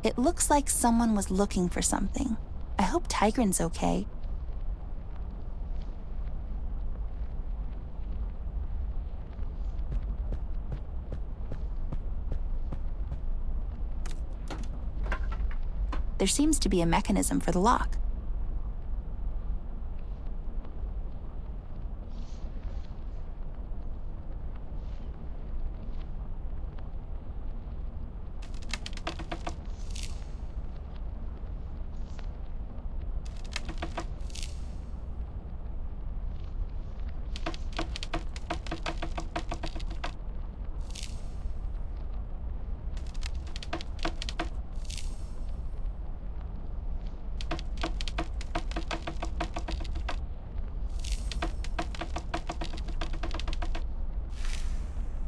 It looks like someone was looking for something. I hope Tigran's okay. There seems to be a mechanism for the lock.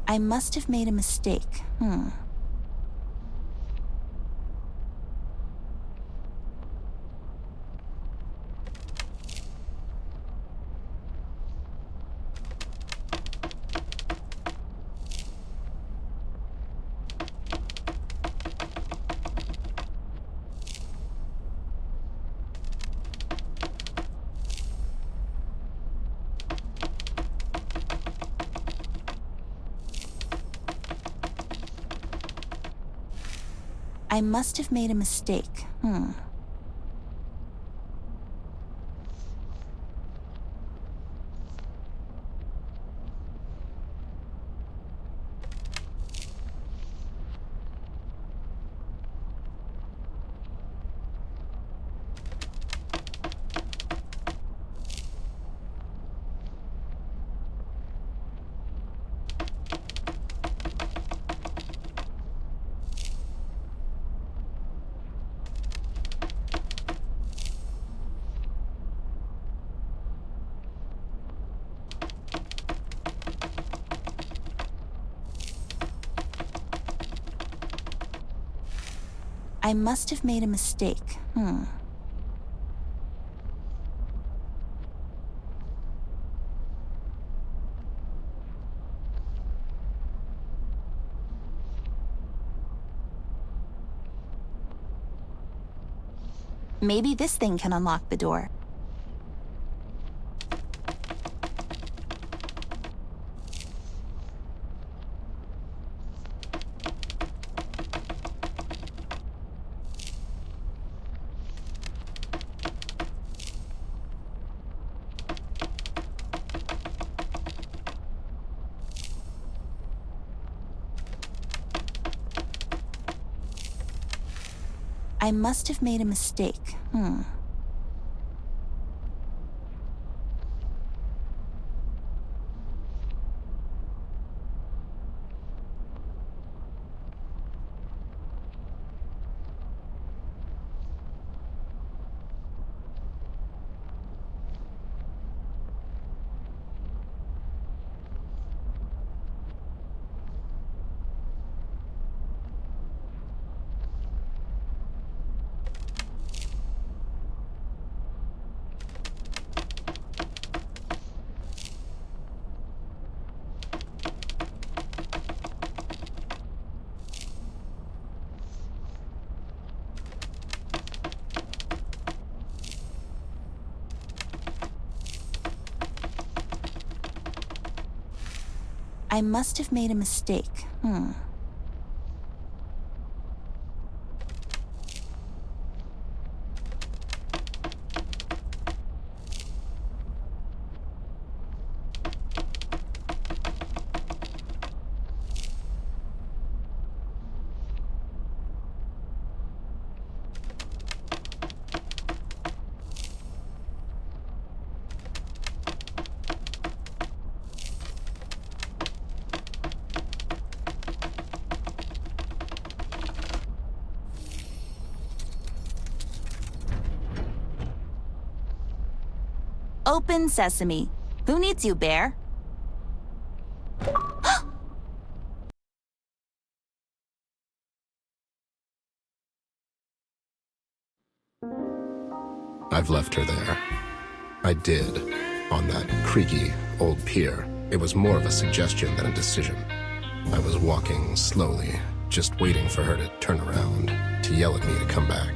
I must have made a mistake. I must have made a mistake. I must have made a mistake. Maybe this thing can unlock the door. I must have made a mistake. I must have made a mistake. Open sesame. Who needs you, bear? I've left her there. I did, on that creaky old pier. It was more of a suggestion than a decision. I was walking slowly, just waiting for her to turn around, to yell at me to come back.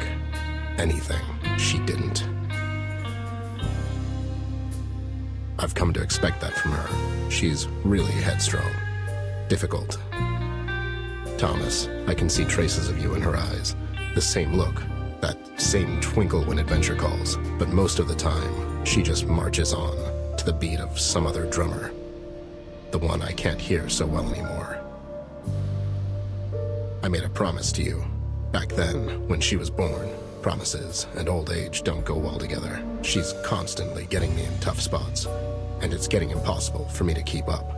Anything. She didn't. I've come to expect that from her. She's really headstrong. Difficult. Thomas, I can see traces of you in her eyes. The same look. That same twinkle when adventure calls. But most of the time, she just marches on to the beat of some other drummer. The one I can't hear so well anymore. I made a promise to you. Back then, when she was born. Promises and old age don't go well together. She's constantly getting me in tough spots. And it's getting impossible for me to keep up.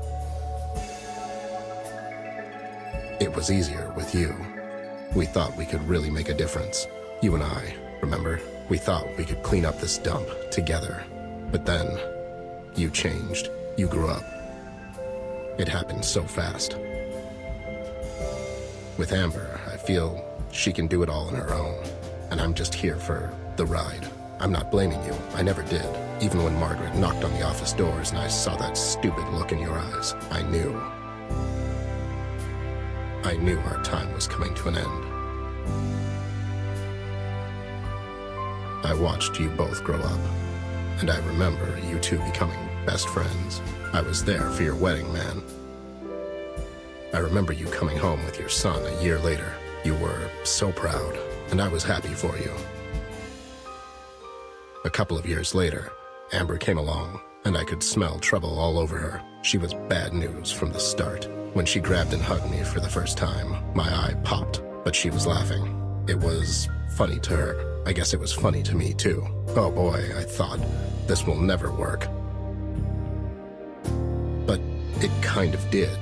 It was easier with you. We thought we could really make a difference. You and I, remember? We thought we could clean up this dump together. But then, you changed. You grew up. It happened so fast. With Amber, I feel she can do it all on her own. And I'm just here for the ride. I'm not blaming you. I never did. Even when Margaret knocked on the office doors and I saw that stupid look in your eyes, I knew. I knew our time was coming to an end. I watched you both grow up, and I remember you two becoming best friends. I was there for your wedding, man. I remember you coming home with your son a year later. You were so proud, and I was happy for you. A couple of years later, Amber came along, and I could smell trouble all over her. She was bad news from the start. When she grabbed and hugged me for the first time, my eye popped, but she was laughing. It was funny to her. I guess it was funny to me, too. Oh boy, I thought, this will never work. But it kind of did.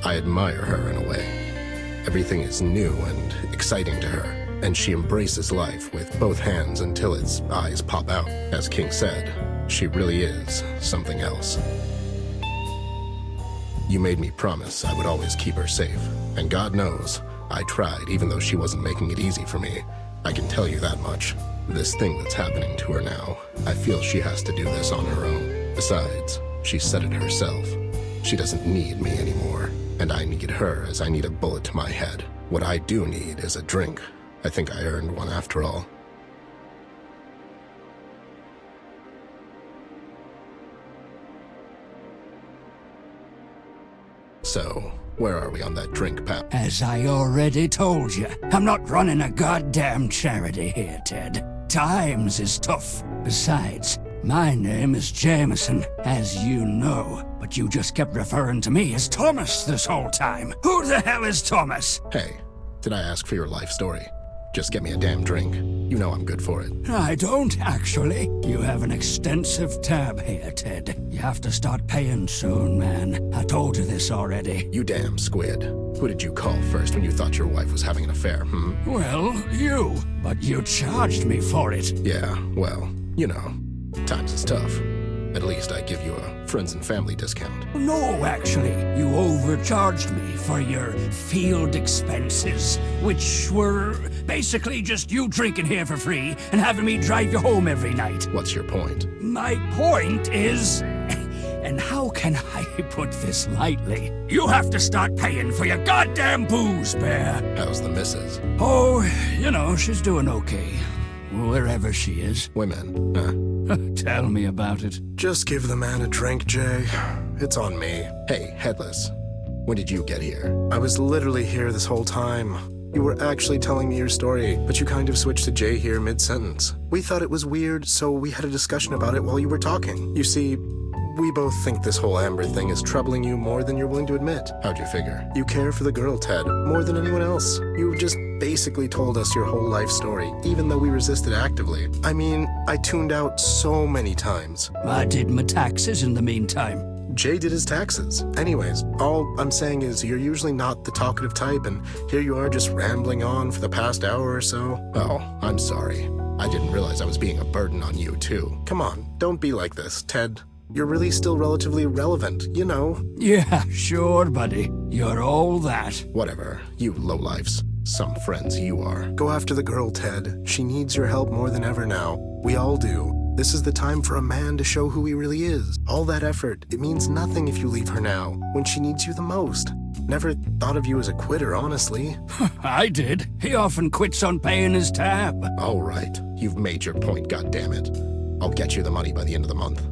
I admire her in a way. Everything is new and exciting to her, and she embraces life with both hands until its eyes pop out. As King said, she really is something else. You made me promise I would always keep her safe, and God knows, I tried even though she wasn't making it easy for me. I can tell you that much. This thing that's happening to her now, I feel she has to do this on her own. Besides, she said it herself. She doesn't need me anymore, and I need her as I need a bullet to my head. What I do need is a drink. I think I earned one after all. So, where are we on that drink, pal? As I already told you, I'm not running a goddamn charity here, Ted. Times is tough. Besides, my name is Jameson, as you know, but you just kept referring to me as Thomas this whole time. Who the hell is Thomas? Hey, did I ask for your life story? Just get me a damn drink. You know I'm good for it. I don't, actually. You have an extensive tab here, Ted. You have to start paying soon, man. I told you this already. You damn squid. Who did you call first when you thought your wife was having an affair, Well, you. But you charged me for it. Yeah, well, you know, times is tough. At least I give you a friends and family discount. No, actually. You overcharged me for your field expenses, which were basically just you drinking here for free and having me drive you home every night. What's your point? My point is... And how can I put this lightly? You have to start paying for your goddamn booze, Bear. How's the missus? Oh, you know, she's doing okay. Wherever she is. Women, huh? Tell me about it. Just give the man a drink, Jay. It's on me. Hey, Headless. When did you get here? I was literally here this whole time. You were actually telling me your story, but you kind of switched to Jay here mid-sentence. We thought it was weird, so we had a discussion about it while you were talking. You see, we both think this whole Amber thing is troubling you more than you're willing to admit. How'd you figure? You care for the girl, Ted, more than anyone else. You just basically told us your whole life story, even though we resisted actively. I mean, I tuned out so many times. I did my taxes in the meantime. Jay did his taxes. Anyways, all I'm saying is you're usually not the talkative type, and here you are just rambling on for the past hour or so. Oh, I'm sorry. I didn't realize I was being a burden on you, too. Come on, don't be like this, Ted. You're really still relatively relevant, you know. Yeah, sure, buddy. You're all that. Whatever, you lowlifes. Some friends you are. Go after the girl, Ted. She needs your help more than ever now. We all do. This is the time for a man to show who he really is. All that effort, it means nothing if you leave her now, when she needs you the most. Never thought of you as a quitter, honestly. I did. He often quits on paying his tab. All right, you've made your point, goddammit. I'll get you the money by the end of the month.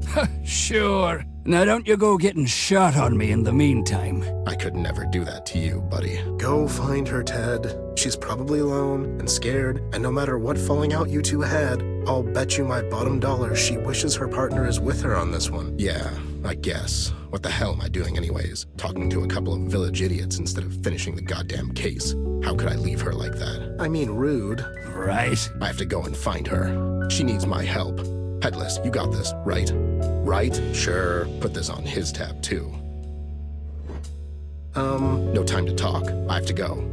Sure. Now don't you go getting shot on me in the meantime. I could never do that to you, buddy. Go find her, Ted. She's probably alone and scared, and no matter what falling out you two had, I'll bet you my bottom dollar she wishes her partner is with her on this one. Yeah, I guess. What the hell am I doing anyways? Talking to a couple of village idiots instead of finishing the goddamn case. How could I leave her like that? I mean, rude. Right. I have to go and find her. She needs my help. Headless, you got this, right? Right? Sure. Put this on his tab, too. No time to talk. I have to go.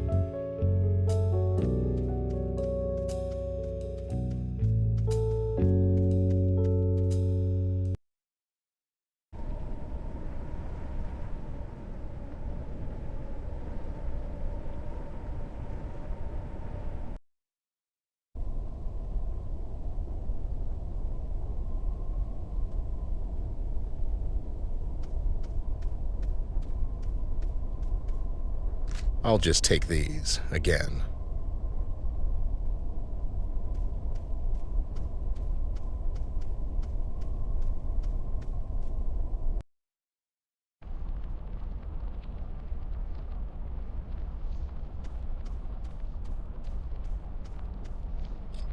I'll just take these again.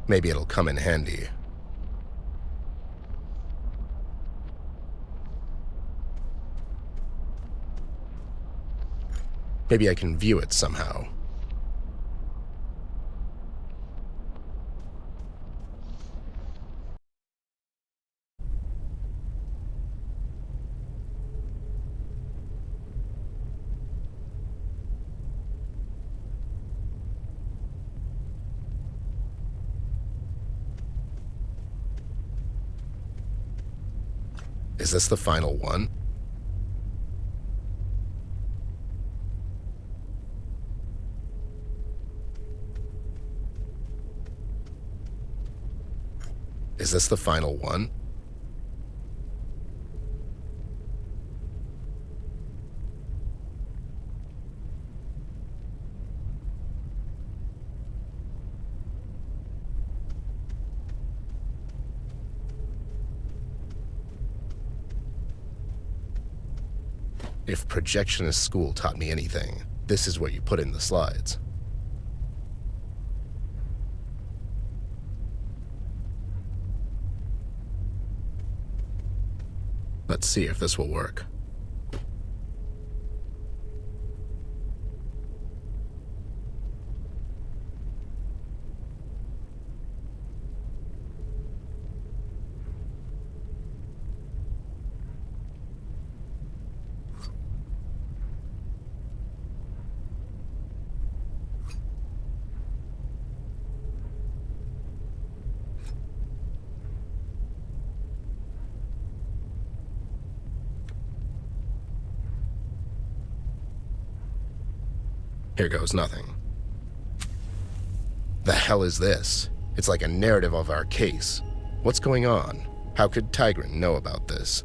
Maybe it'll come in handy. Maybe I can view it somehow. Is this the final one? Is this the final one? If projectionist school taught me anything, this is where you put in the slides. Let's see if this will work. Here goes nothing. The hell is this? It's like a narrative of our case. What's going on? How could Tigran know about this?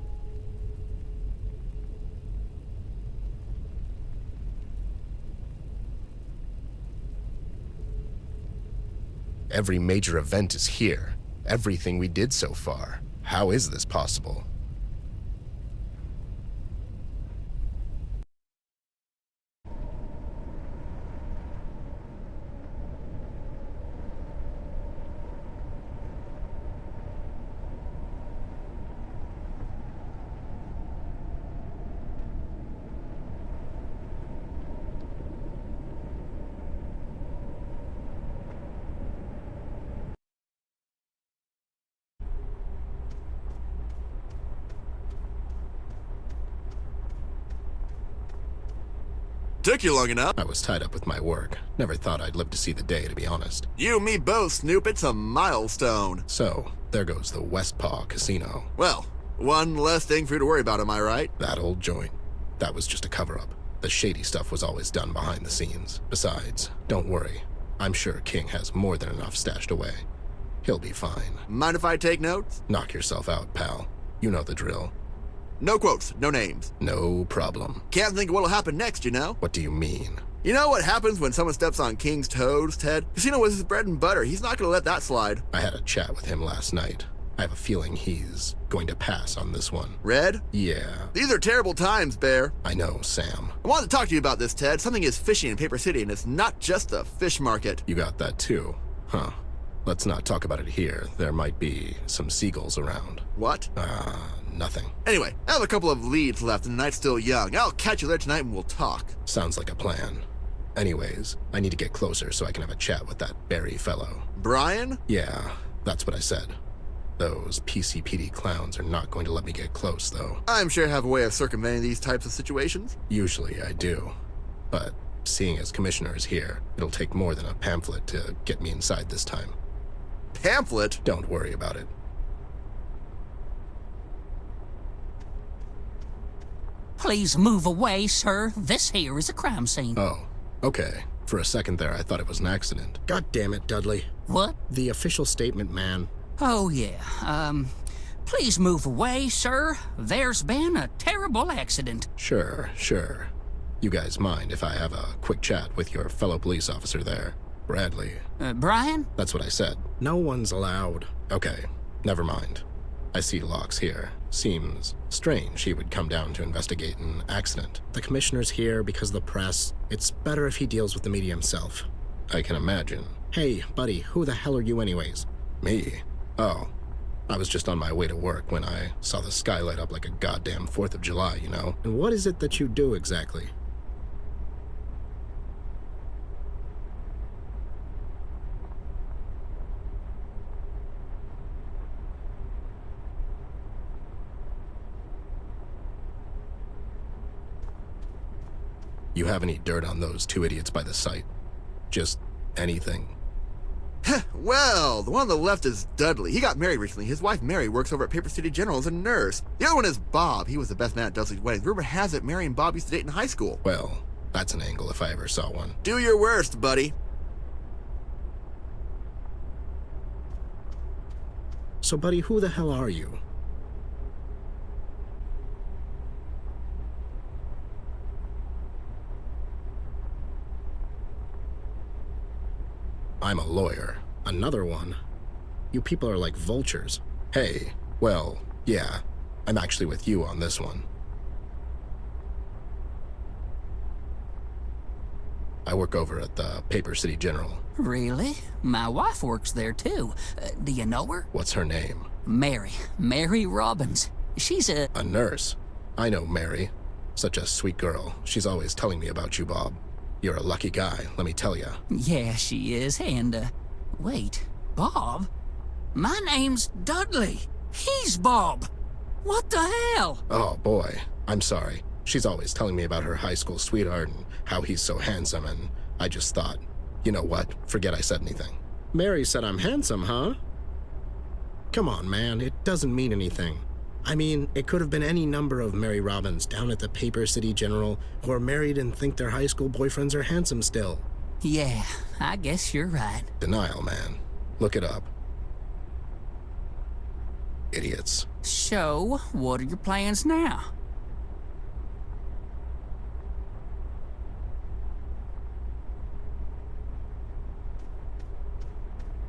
Every major event is here. Everything we did so far. How is this possible? Took you long enough. I was tied up with my work. Never thought I'd live to see the day, to be honest. You and me both, Snoop. It's a milestone. So, there goes the Westpaw Casino. Well, one less thing for you to worry about, am I right? That old joint. That was just a cover-up. The shady stuff was always done behind the scenes. Besides, don't worry. I'm sure King has more than enough stashed away. He'll be fine. Mind if I take notes? Knock yourself out, pal. You know the drill. No quotes, no names. No problem. Can't think of what'll happen next, you know? What do you mean? You know what happens when someone steps on King's toes, Ted? Casino was his bread and butter. He's not gonna let that slide. I had a chat with him last night. I have a feeling he's going to pass on this one. Red? Yeah, These are terrible times, Bear. I know, Sam. I wanted to talk to you about this, Ted. Something is fishy in Paper City, and it's not just a fish market. You got that too, huh? Let's not talk about it here. There might be some seagulls around. What? Nothing. Anyway, I have a couple of leads left, and the night's still young. I'll catch you there tonight and we'll talk. Sounds like a plan. Anyways, I need to get closer so I can have a chat with that Barry fellow. Brian? Yeah, that's what I said. Those PCPD clowns are not going to let me get close, though. I'm sure I have a way of circumventing these types of situations. Usually I do. But seeing as Commissioner is here, it'll take more than a pamphlet to get me inside this time. Pamphlet? Don't worry about it. Please move away, sir. This here is a crime scene. Oh, okay. For a second there, I thought it was an accident. God damn it, Dudley. What? The official statement, man. Oh, yeah. Please move away, sir. There's been a terrible accident. Sure. You guys mind if I have a quick chat with your fellow police officer there, Bradley? Brian? That's what I said. No one's allowed. Okay, never mind. I see Locke's here. Seems strange he would come down to investigate an accident. The commissioner's here because of the press. It's better if he deals with the media himself. I can imagine. Hey, buddy, who the hell are you anyways? Me? Oh, I was just on my way to work when I saw the sky light up like a goddamn 4th of July, you know? And what is it that you do exactly? You have any dirt on those two idiots by the site? Just anything? Well, the one on the left is Dudley. He got married recently. His wife Mary works over at Paper City General as a nurse. The other one is Bob. He was the best man at Dudley's wedding. Rumor has it Mary and Bob used to date in high school. Well, that's an angle if I ever saw one. Do your worst, buddy. So, buddy, who the hell are you? I'm a lawyer. Another one? You people are like vultures. Hey, well, yeah, I'm actually with you on this one. I work over at the Paper City General. Really? My wife works there, too. Do you know her? What's her name? Mary Robbins. She's a... A nurse. I know Mary. Such a sweet girl. She's always telling me about you, Bob. You're a lucky guy, let me tell ya. Yeah, she is, and, wait, Bob? My name's Dudley. He's Bob. What the hell? Oh, boy. I'm sorry. She's always telling me about her high school sweetheart and how he's so handsome, and I just thought, you know what? Forget I said anything. Mary said I'm handsome, huh? Come on, man, it doesn't mean anything. I mean, it could have been any number of Mary Robbins down at the Paper City General who are married and think their high school boyfriends are handsome still. Yeah, I guess you're right. Denial, man. Look it up. Idiots. So, what are your plans now?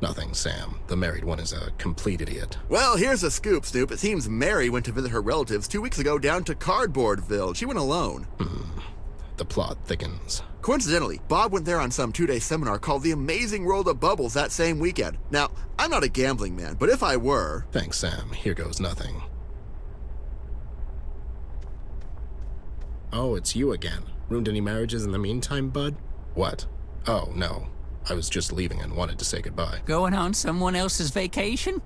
Nothing, Sam. The married one is a complete idiot. Well, here's a scoop, Snoop. It seems Mary went to visit her relatives 2 weeks ago down to Cardboardville. She went alone. The plot thickens. Coincidentally, Bob went there on some 2-day seminar called The Amazing World of Bubbles that same weekend. Now, I'm not a gambling man, but if I were... Thanks, Sam. Here goes nothing. Oh, it's you again. Ruined any marriages in the meantime, bud? What? Oh, no. I was just leaving and wanted to say goodbye. Going on someone else's vacation?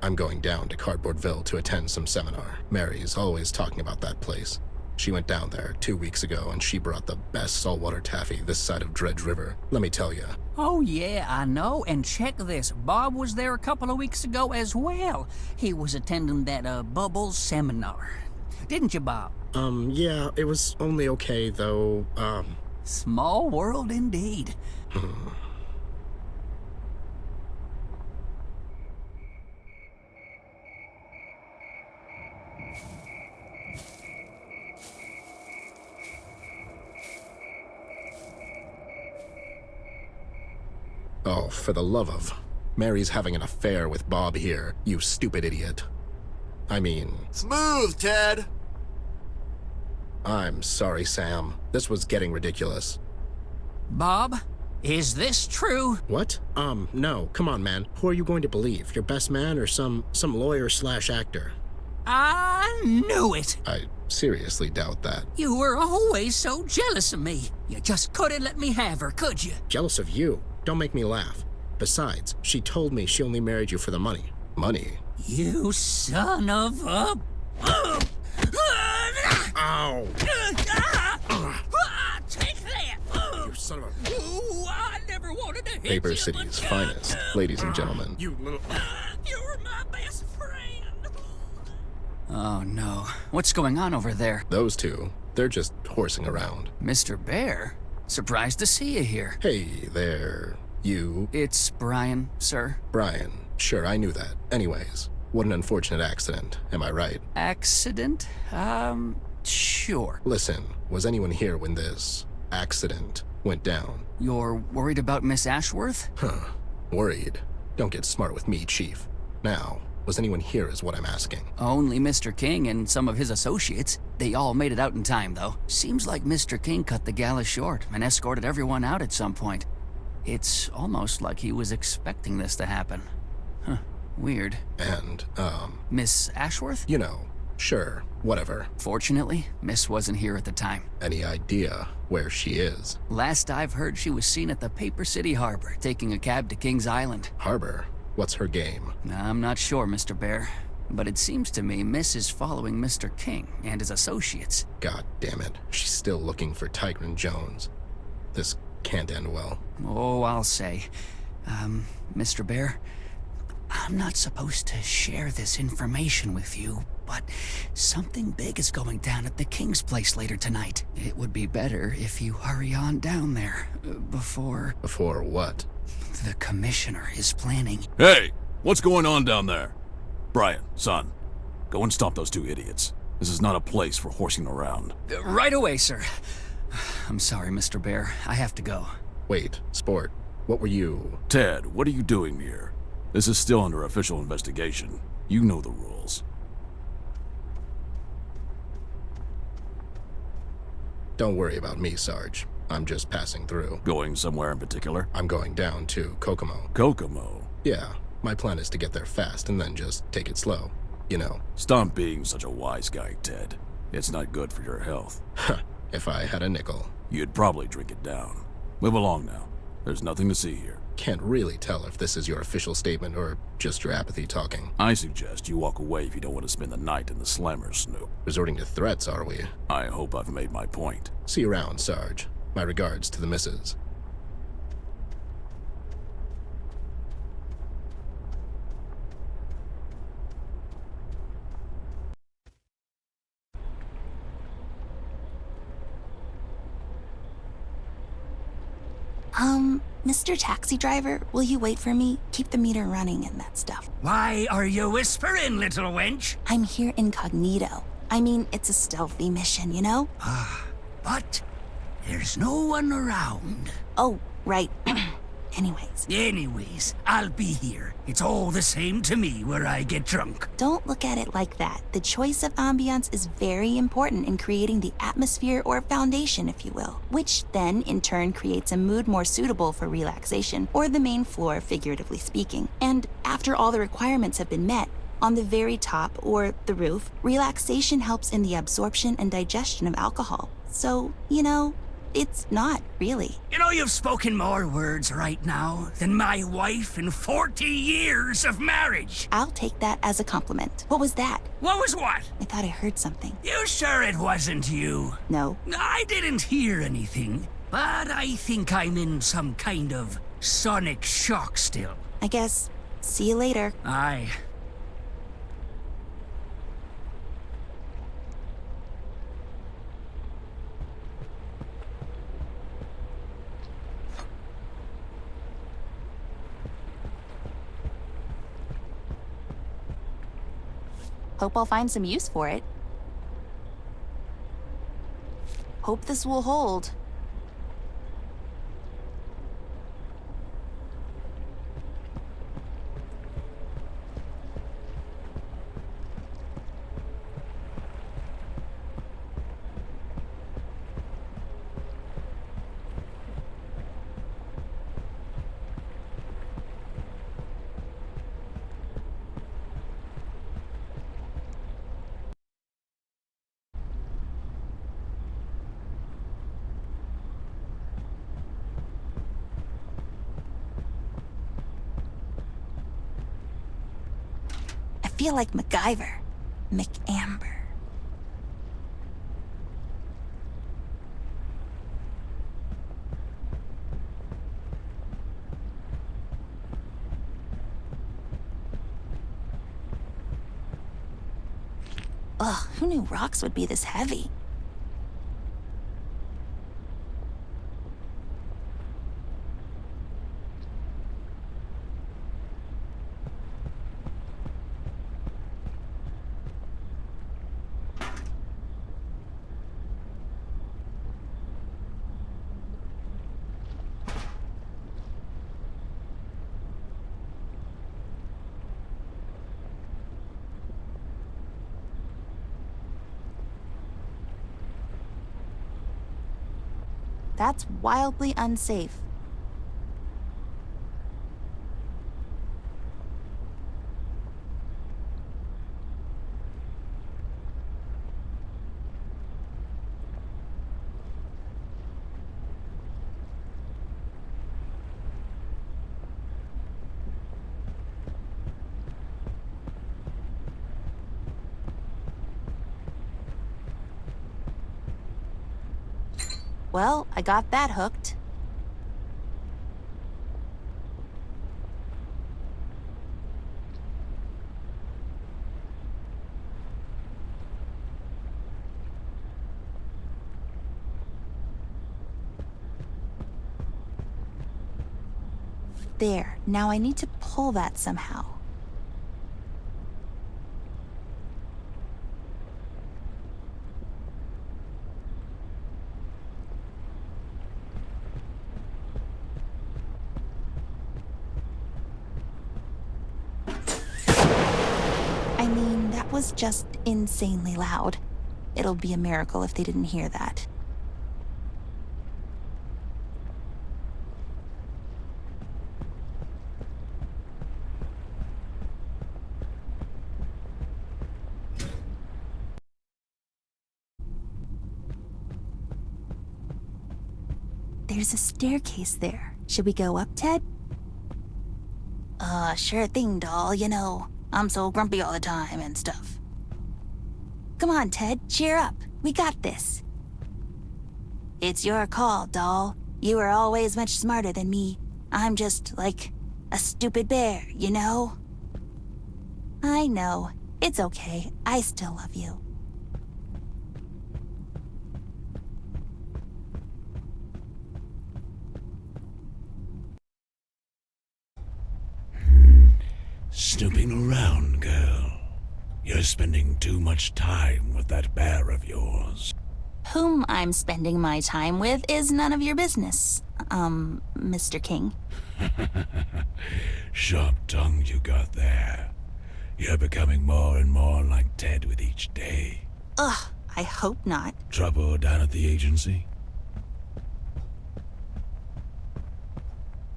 I'm going down to Cardboardville to attend some seminar. Mary's always talking about that place. She went down there 2 weeks ago and she brought the best saltwater taffy this side of Dredge River. Let me tell you. Oh, yeah, I know. And check this. Bob was there a couple of weeks ago as well. He was attending that, Bubbles seminar. Didn't you, Bob? Yeah, it was only okay, though, Small world indeed. Oh, for the love of... Mary's having an affair with Bob here, you stupid idiot. I mean, Smooth, Ted! I'm sorry, Sam. This was getting ridiculous. Bob, is this true? What? No. Come on, man. Who are you going to believe? Your best man or some lawyer slash actor? I knew it. I seriously doubt that. You were always so jealous of me. You just couldn't let me have her, could you? Jealous of you? Don't make me laugh. Besides, she told me she only married you for the money. Money? You son of a... Ow! Take that! You son of a... Ooh, I never wanted to hit Paper you, City's but, finest, ladies and gentlemen. You little... You're my best friend. Oh no. What's going on over there? Those two, they're just horsing around. Mr. Bear? Surprised to see you here. Hey there, you... It's Brian, sir. Brian. Sure, I knew that. Anyways, what an unfortunate accident, am I right? Accident? Sure. Listen, was anyone here when this accident went down? You're worried about Miss Ashworth? Huh. Worried? Don't get smart with me, Chief. Now, was anyone here is what I'm asking. Only Mr. King and some of his associates. They all made it out in time, though. Seems like Mr. King cut the gala short and escorted everyone out at some point. It's almost like he was expecting this to happen. Huh. Weird. And, Miss Ashworth? you know, sure, whatever. Fortunately, Miss wasn't here at the time. Any idea where she is? Last I've heard, she was seen at the Paper City Harbor, taking a cab to Kings Island. Harbor? What's her game? I'm not sure, Mr. Bear, but it seems to me Miss is following Mr. King and his associates. God damn it, she's still looking for Tigran Jones. This can't end well. Oh, I'll say. Mr. Bear, I'm not supposed to share this information with you, but something big is going down at the King's place later tonight. It would be better if you hurry on down there before Before what? the commissioner is planning. Hey, what's going on down there? Brian, son, go and stop those two idiots. This is not a place for horsing around. Right away, sir. I'm sorry, Mr. Bear. I have to go. Wait, Sport, what were you... Ted, what are you doing here? This is still under official investigation. You know the rules. Don't worry about me, Sarge. I'm just passing through. Going somewhere in particular? I'm going down to Kokomo. Kokomo. Yeah, my plan is to get there fast and then just take it slow. You know. Stop being such a wise guy, Ted. It's not good for your health. If I had a nickel. You'd probably drink it down. Move along now. There's nothing to see here. Can't really tell if this is your official statement or just your apathy talking. I suggest you walk away if you don't want to spend the night in the Slammer Snoop. Resorting to threats, are we? I hope I've made my point. See you around, Sarge. My regards to the missus. Mr. Taxi Driver, will you wait for me? Keep the meter running and that stuff. Why are you whispering, little wench? I'm here incognito. I mean, it's a stealthy mission, you know? But there's no one around. Oh, right. Anyways, I'll be here. It's all the same to me where I get drunk. Don't look at it like that. The choice of ambiance is very important in creating the atmosphere or foundation, if you will, which then in turn creates a mood more suitable for relaxation or the main floor, figuratively speaking. And after all the requirements have been met, on the very top, or the roof, relaxation helps in the absorption and digestion of alcohol. So, you know, it's not, really. You know, you've spoken more words right now than my wife in 40 years of marriage. I'll take that as a compliment. What was that? What was what? I thought I heard something. You sure it wasn't you? No. I didn't hear anything, but I think I'm in some kind of sonic shock still. I guess, see you later. Aye. Hope I'll find some use for it. Hope this will hold. I feel like MacGyver. McAmber. Ugh, who knew rocks would be this heavy? That's wildly unsafe. Well, I got that hooked. There, now I need to pull that somehow. I mean, that was just insanely loud. It'll be a miracle if they didn't hear that. There's a staircase there. Should we go up, Ted? Sure thing, doll. You know, I'm so grumpy all the time and stuff. Come on, Ted, cheer up. We got this. It's your call, doll. You are always much smarter than me. I'm just, like, a stupid bear, you know? I know. It's okay. I still love you. Snooping around, girl. You're spending too much time with that bear of yours. Whom I'm spending my time with is none of your business, Mr. King. Sharp tongue you got there. You're becoming more and more like Ted with each day. Ugh, I hope not. Trouble down at the agency?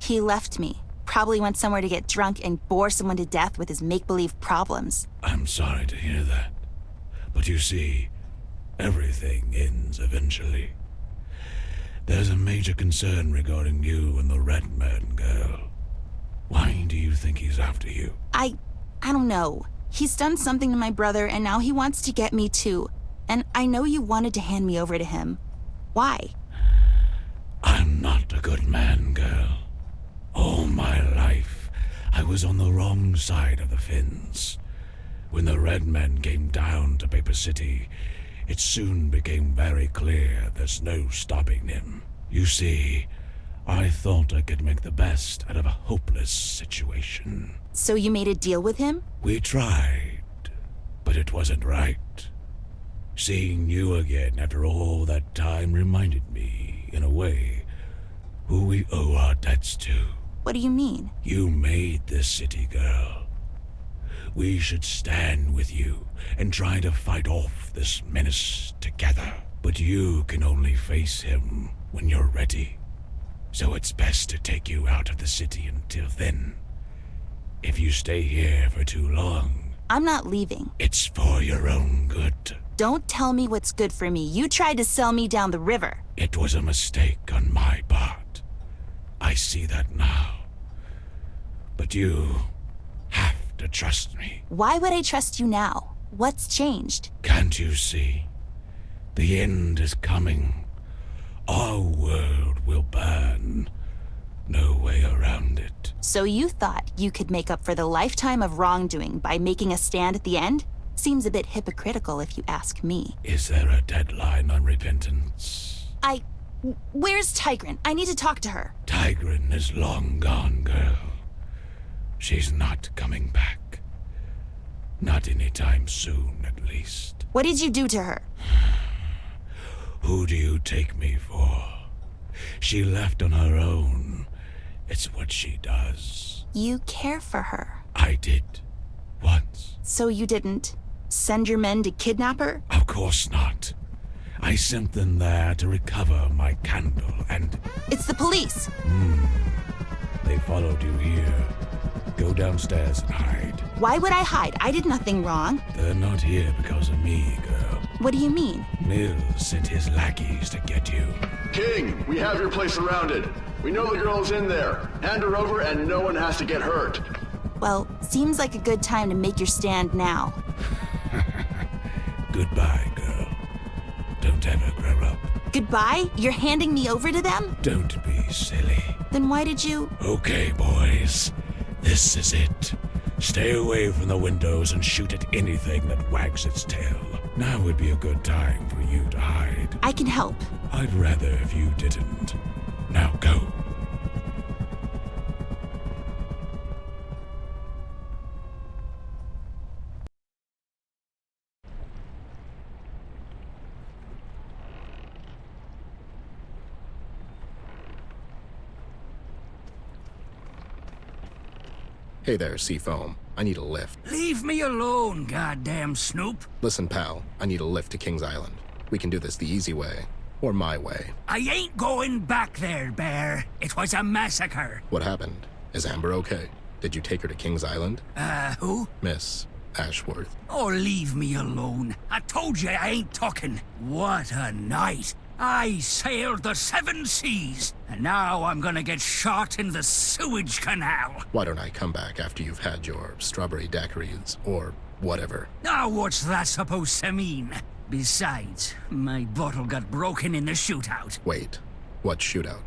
He left me. Probably went somewhere to get drunk and bore someone to death with his make-believe problems. I'm sorry to hear that. But you see, everything ends eventually. There's a major concern regarding you and the Redman girl. Why do you think he's after you? I don't know. He's done something to my brother and now he wants to get me too. And I know you wanted to hand me over to him. Why? I'm not a good man, girl. All my life, I was on the wrong side of the fence. When the Redmen came down to Paper City, it soon became very clear there's no stopping him. You see, I thought I could make the best out of a hopeless situation. So you made a deal with him? We tried, but but it wasn't right. Seeing you again after all that time reminded me, in a way, who we owe our debts to. What do you mean? You made this city, girl. We should stand with you and try to fight off this menace together. But you can only face him when you're ready. So it's best to take you out of the city until then. If you stay here for too long... I'm not leaving. It's for your own good. Don't tell me what's good for me. You tried to sell me down the river. It was a mistake on my part. I see that now. But you have to trust me. Why would I trust you now? What's changed? Can't you see? The end is coming. Our world will burn. No way around it. So you thought you could make up for the lifetime of wrongdoing by making a stand at the end? Seems a bit hypocritical if you ask me. Is there a deadline on repentance? Where's Tigran? I need to talk to her. Tigran is long gone, girl. She's not coming back. Not anytime soon, at least. What did you do to her? Who do you take me for? She left on her own. It's what she does. You care for her. I did. Once. So you didn't send your men to kidnap her? Of course not. I sent them there to recover my candle and... It's the police! They followed you here. Go downstairs and hide. Why would I hide? I did nothing wrong. They're not here because of me, girl. What do you mean? Mills sent his lackeys to get you. King, we have your place surrounded. We know the girl's in there. Hand her over and no one has to get hurt. Well, seems like a good time to make your stand now. Goodbye, girl. Don't ever grow up. Goodbye? You're handing me over to them? Don't be silly. Then why did you... Okay, boys. This is it. Stay away from the windows and shoot at anything that wags its tail. Now would be a good time for you to hide. I can help. I'd rather if you didn't. Now go. Hey there, Seafoam. I need a lift. Leave me alone, goddamn Snoop. Listen, pal, I need a lift to King's Island. We can do this the easy way, or my way. I ain't going back there, Bear. It was a massacre. What happened? Is Amber okay? Did you take her to King's Island? Who? Miss Ashworth. Oh, leave me alone. I told you I ain't talking. What a night. I sailed the 7 seas, and now I'm gonna get shot in the sewage canal. Why don't I come back after you've had your strawberry daiquiris, or whatever? Now what's that supposed to mean? Besides, my bottle got broken in the shootout. Wait, what shootout?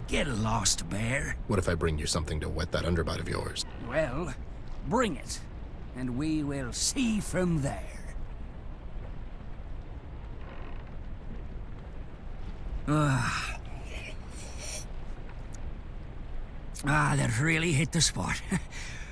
Get lost, Bear. What if I bring you something to wet that underbite of yours? Well, bring it, and we will see from there. That really hit the spot.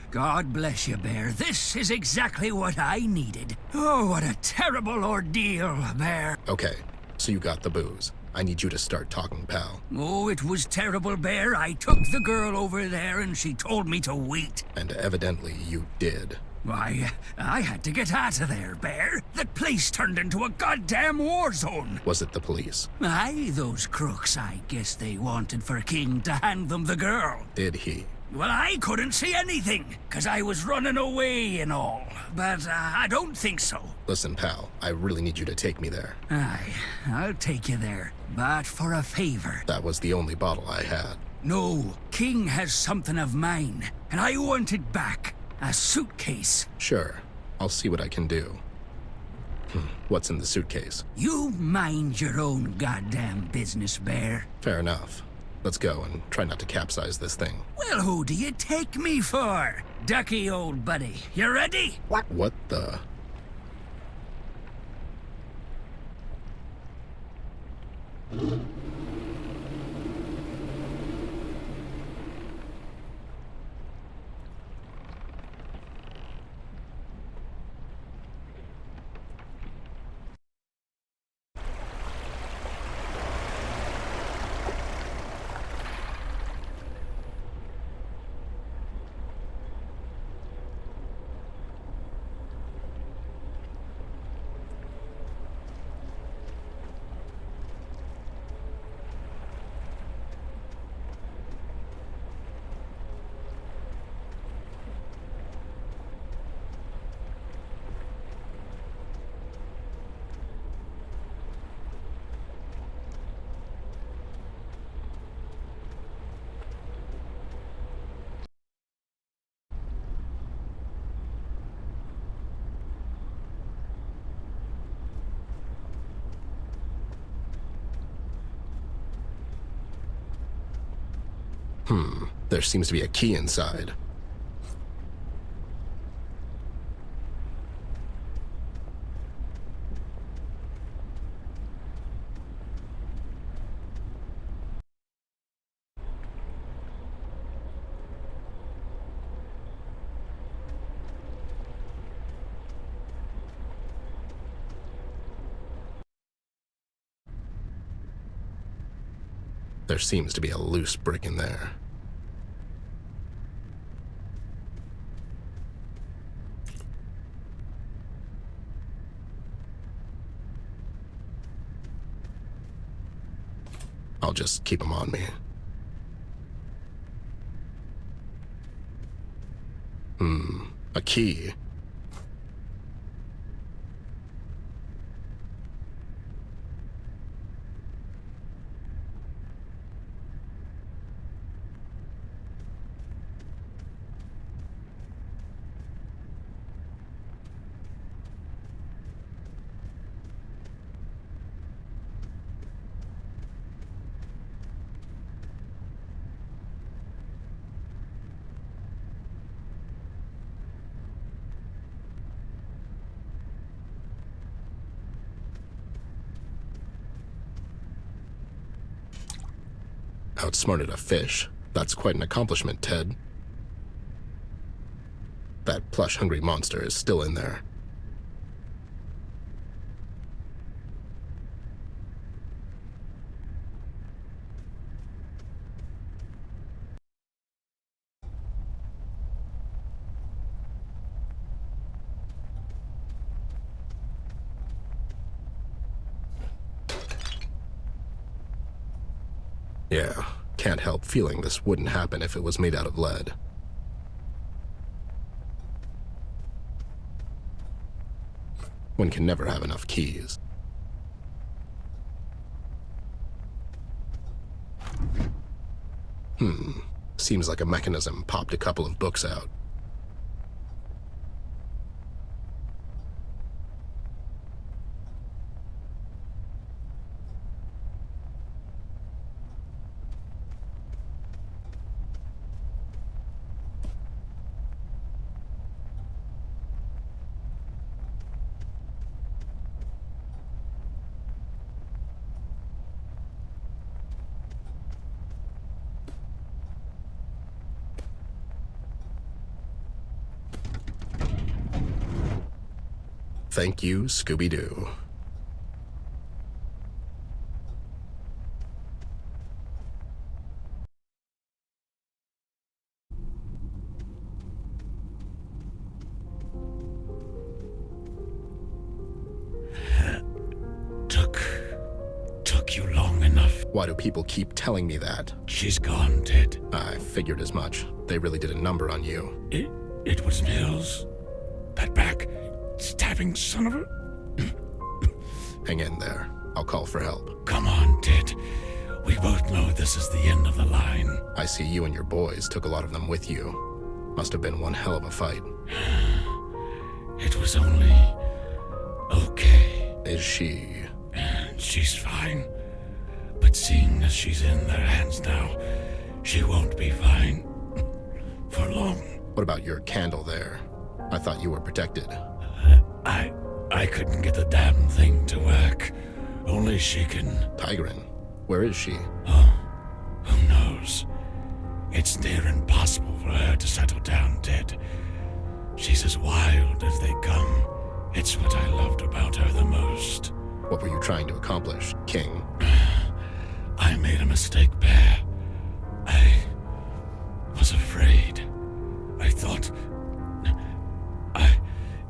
God bless you, Bear. This is exactly what I needed. Oh, what a terrible ordeal, Bear. Okay, so you got the booze. I need you to start talking, pal. Oh, it was terrible, Bear. I took the girl over there and she told me to wait. And evidently you did. Why, I had to get out of there, Bear. That place turned into a goddamn war zone. Was it the police? Aye, those crooks. I guess they wanted for King to hand them the girl. Did he? Well, I couldn't see anything, 'cause I was running away and all. But I don't think so. Listen, pal, I really need you to take me there. Aye, I'll take you there. But for a favor. That was the only bottle I had. No, King has something of mine, and I want it back. A suitcase. Sure, I'll see what I can do. What's in the suitcase? You mind your own goddamn business, Bear. Fair enough. Let's go and try not to capsize this thing. Well, who do you take me for? Ducky, old buddy. You ready? What the? There seems to be a key inside. There seems to be a loose brick in there. I'll just keep them on me. A key. Outsmarted a fish. That's quite an accomplishment, Ted. That plush hungry monster is still in there. Yeah, can't help feeling this wouldn't happen if it was made out of lead. One can never have enough keys. Seems like a mechanism popped a couple of books out. Thank you, Scooby-Doo. Took you long enough. Why do people keep telling me that? She's gone, Ted. I figured as much. They really did a number on you. It was Mills. That back-stabbing son of a... Hang in there. I'll call for help. Come on, Ted. We both know this is the end of the line. I see you and your boys took a lot of them with you. Must have been one hell of a fight. It was only... okay. Is she... She's fine. But seeing as she's in their hands now, she won't be fine. For long. What about your candle there? I thought you were protected. I couldn't get the damn thing to work. Only she can... Tigran, where is she? Oh, who knows? It's near impossible for her to settle down, Ted. She's as wild as they come. It's what I loved about her the most. What were you trying to accomplish, King? I made a mistake, Bear. I was afraid. I thought...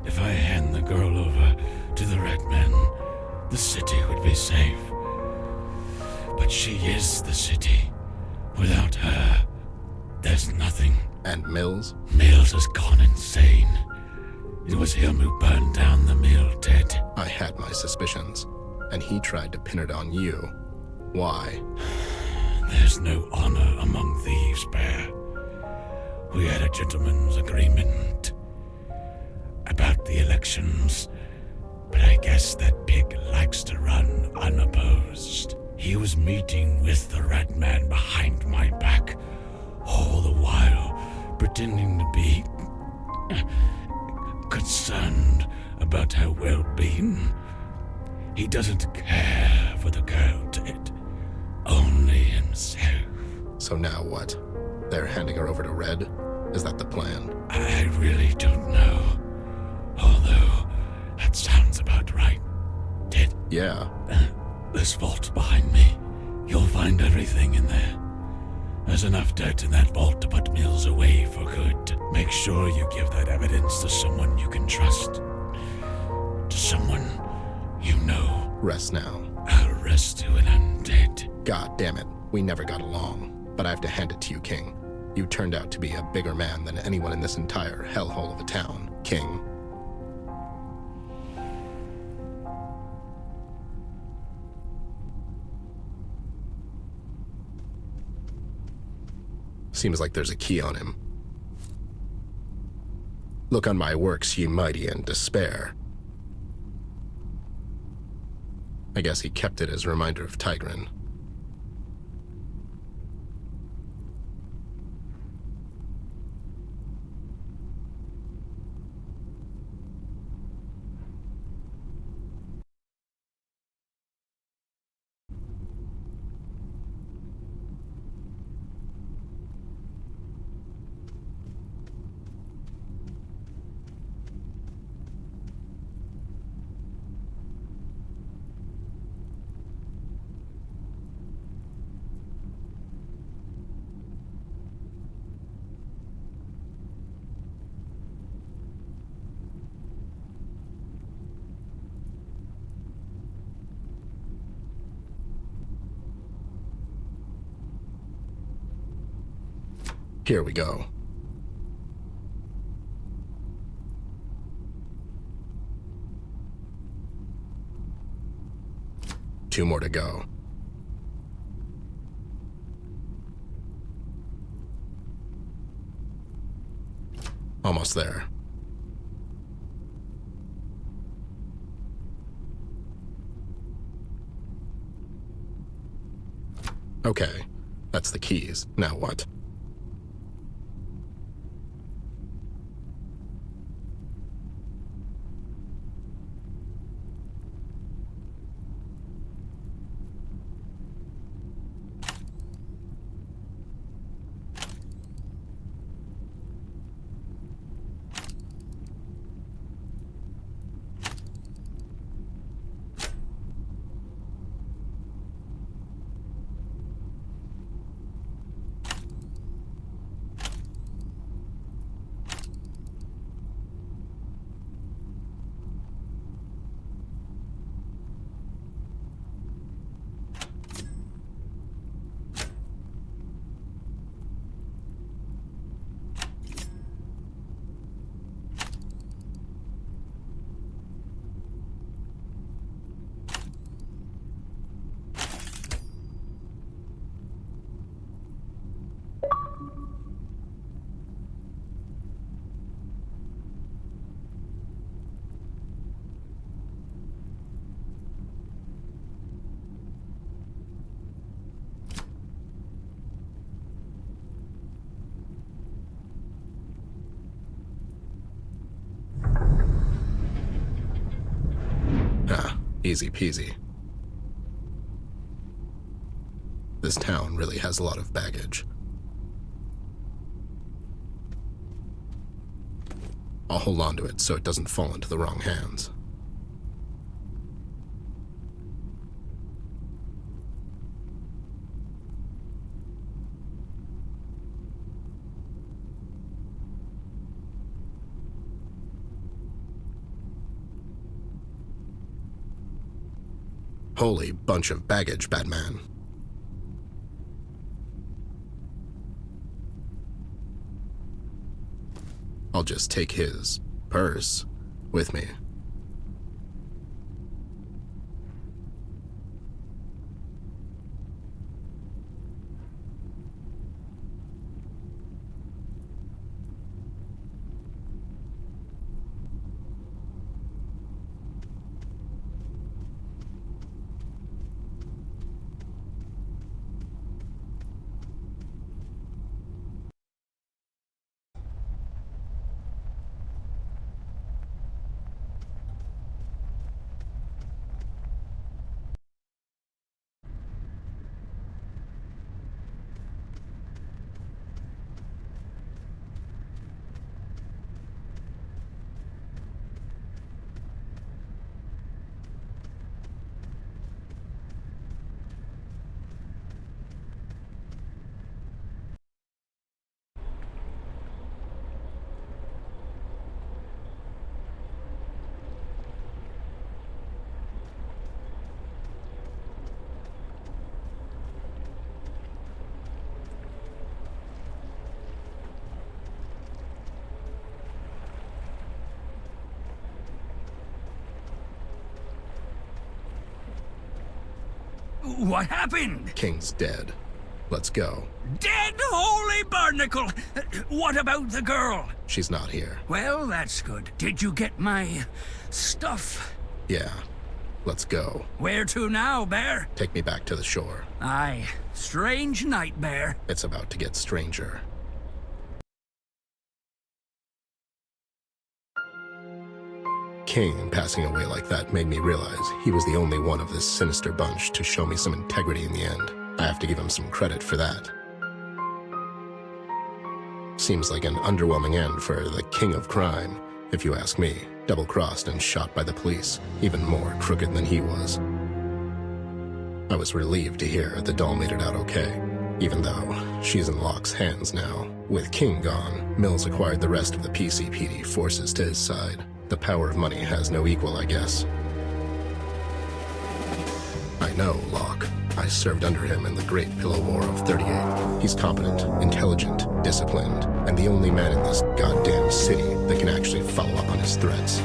if I hand the girl over to the Red Men, the city would be safe. But she is the city. Without her, there's nothing. And Mills? Mills has gone insane. It was him who burned down the mill, Ted. I had my suspicions, and he tried to pin it on you. Why? There's no honor among thieves, Bear. We had a gentleman's agreement about the elections, but I guess that pig likes to run unopposed. He was meeting with the Red Man behind my back, all the while pretending to be concerned about her well-being. He doesn't care for the girl, Ted. Only himself. So now what? They're handing her over to Red? Is that the plan? I really don't know. Although, that sounds about right. Ted, Yeah. this vault behind me. You'll find everything in there. There's enough dirt in that vault to put Mills away for good. Make sure you give that evidence to someone you can trust. To someone you know. Rest now. I'll rest you when I'm dead. God damn it. We never got along. But I have to hand it to you, King. You turned out to be a bigger man than anyone in this entire hellhole of a town, King. Seems like there's a key on him. Look on my works, ye mighty, and despair. I guess he kept it as a reminder of Tigran. Here we go. Two more to go. Almost there. Okay, that's the keys. Now what? Easy peasy. This town really has a lot of baggage. I'll hold on to it so it doesn't fall into the wrong hands. Holy bunch of baggage, Batman. I'll just take his purse with me. What happened? King's dead. Let's go. Dead holy barnacle! What about the girl? She's not here. Well, that's good. Did you get my stuff? Yeah. Let's go. Where to now, Bear? Take me back to the shore. Aye. Strange night, Bear. It's about to get stranger. King passing away like that made me realize he was the only one of this sinister bunch to show me some integrity in the end. I have to give him some credit for that. Seems like an underwhelming end for the king of crime, if you ask me. Double-crossed and shot by the police, even more crooked than he was. I was relieved to hear the doll made it out okay, even though she's in Locke's hands now. With King gone, Mills acquired the rest of the PCPD forces to his side. The power of money has no equal, I guess. I know Locke. I served under him in the Great Pillow War of 38. He's competent, intelligent, disciplined, and the only man in this goddamn city that can actually follow up on his threats.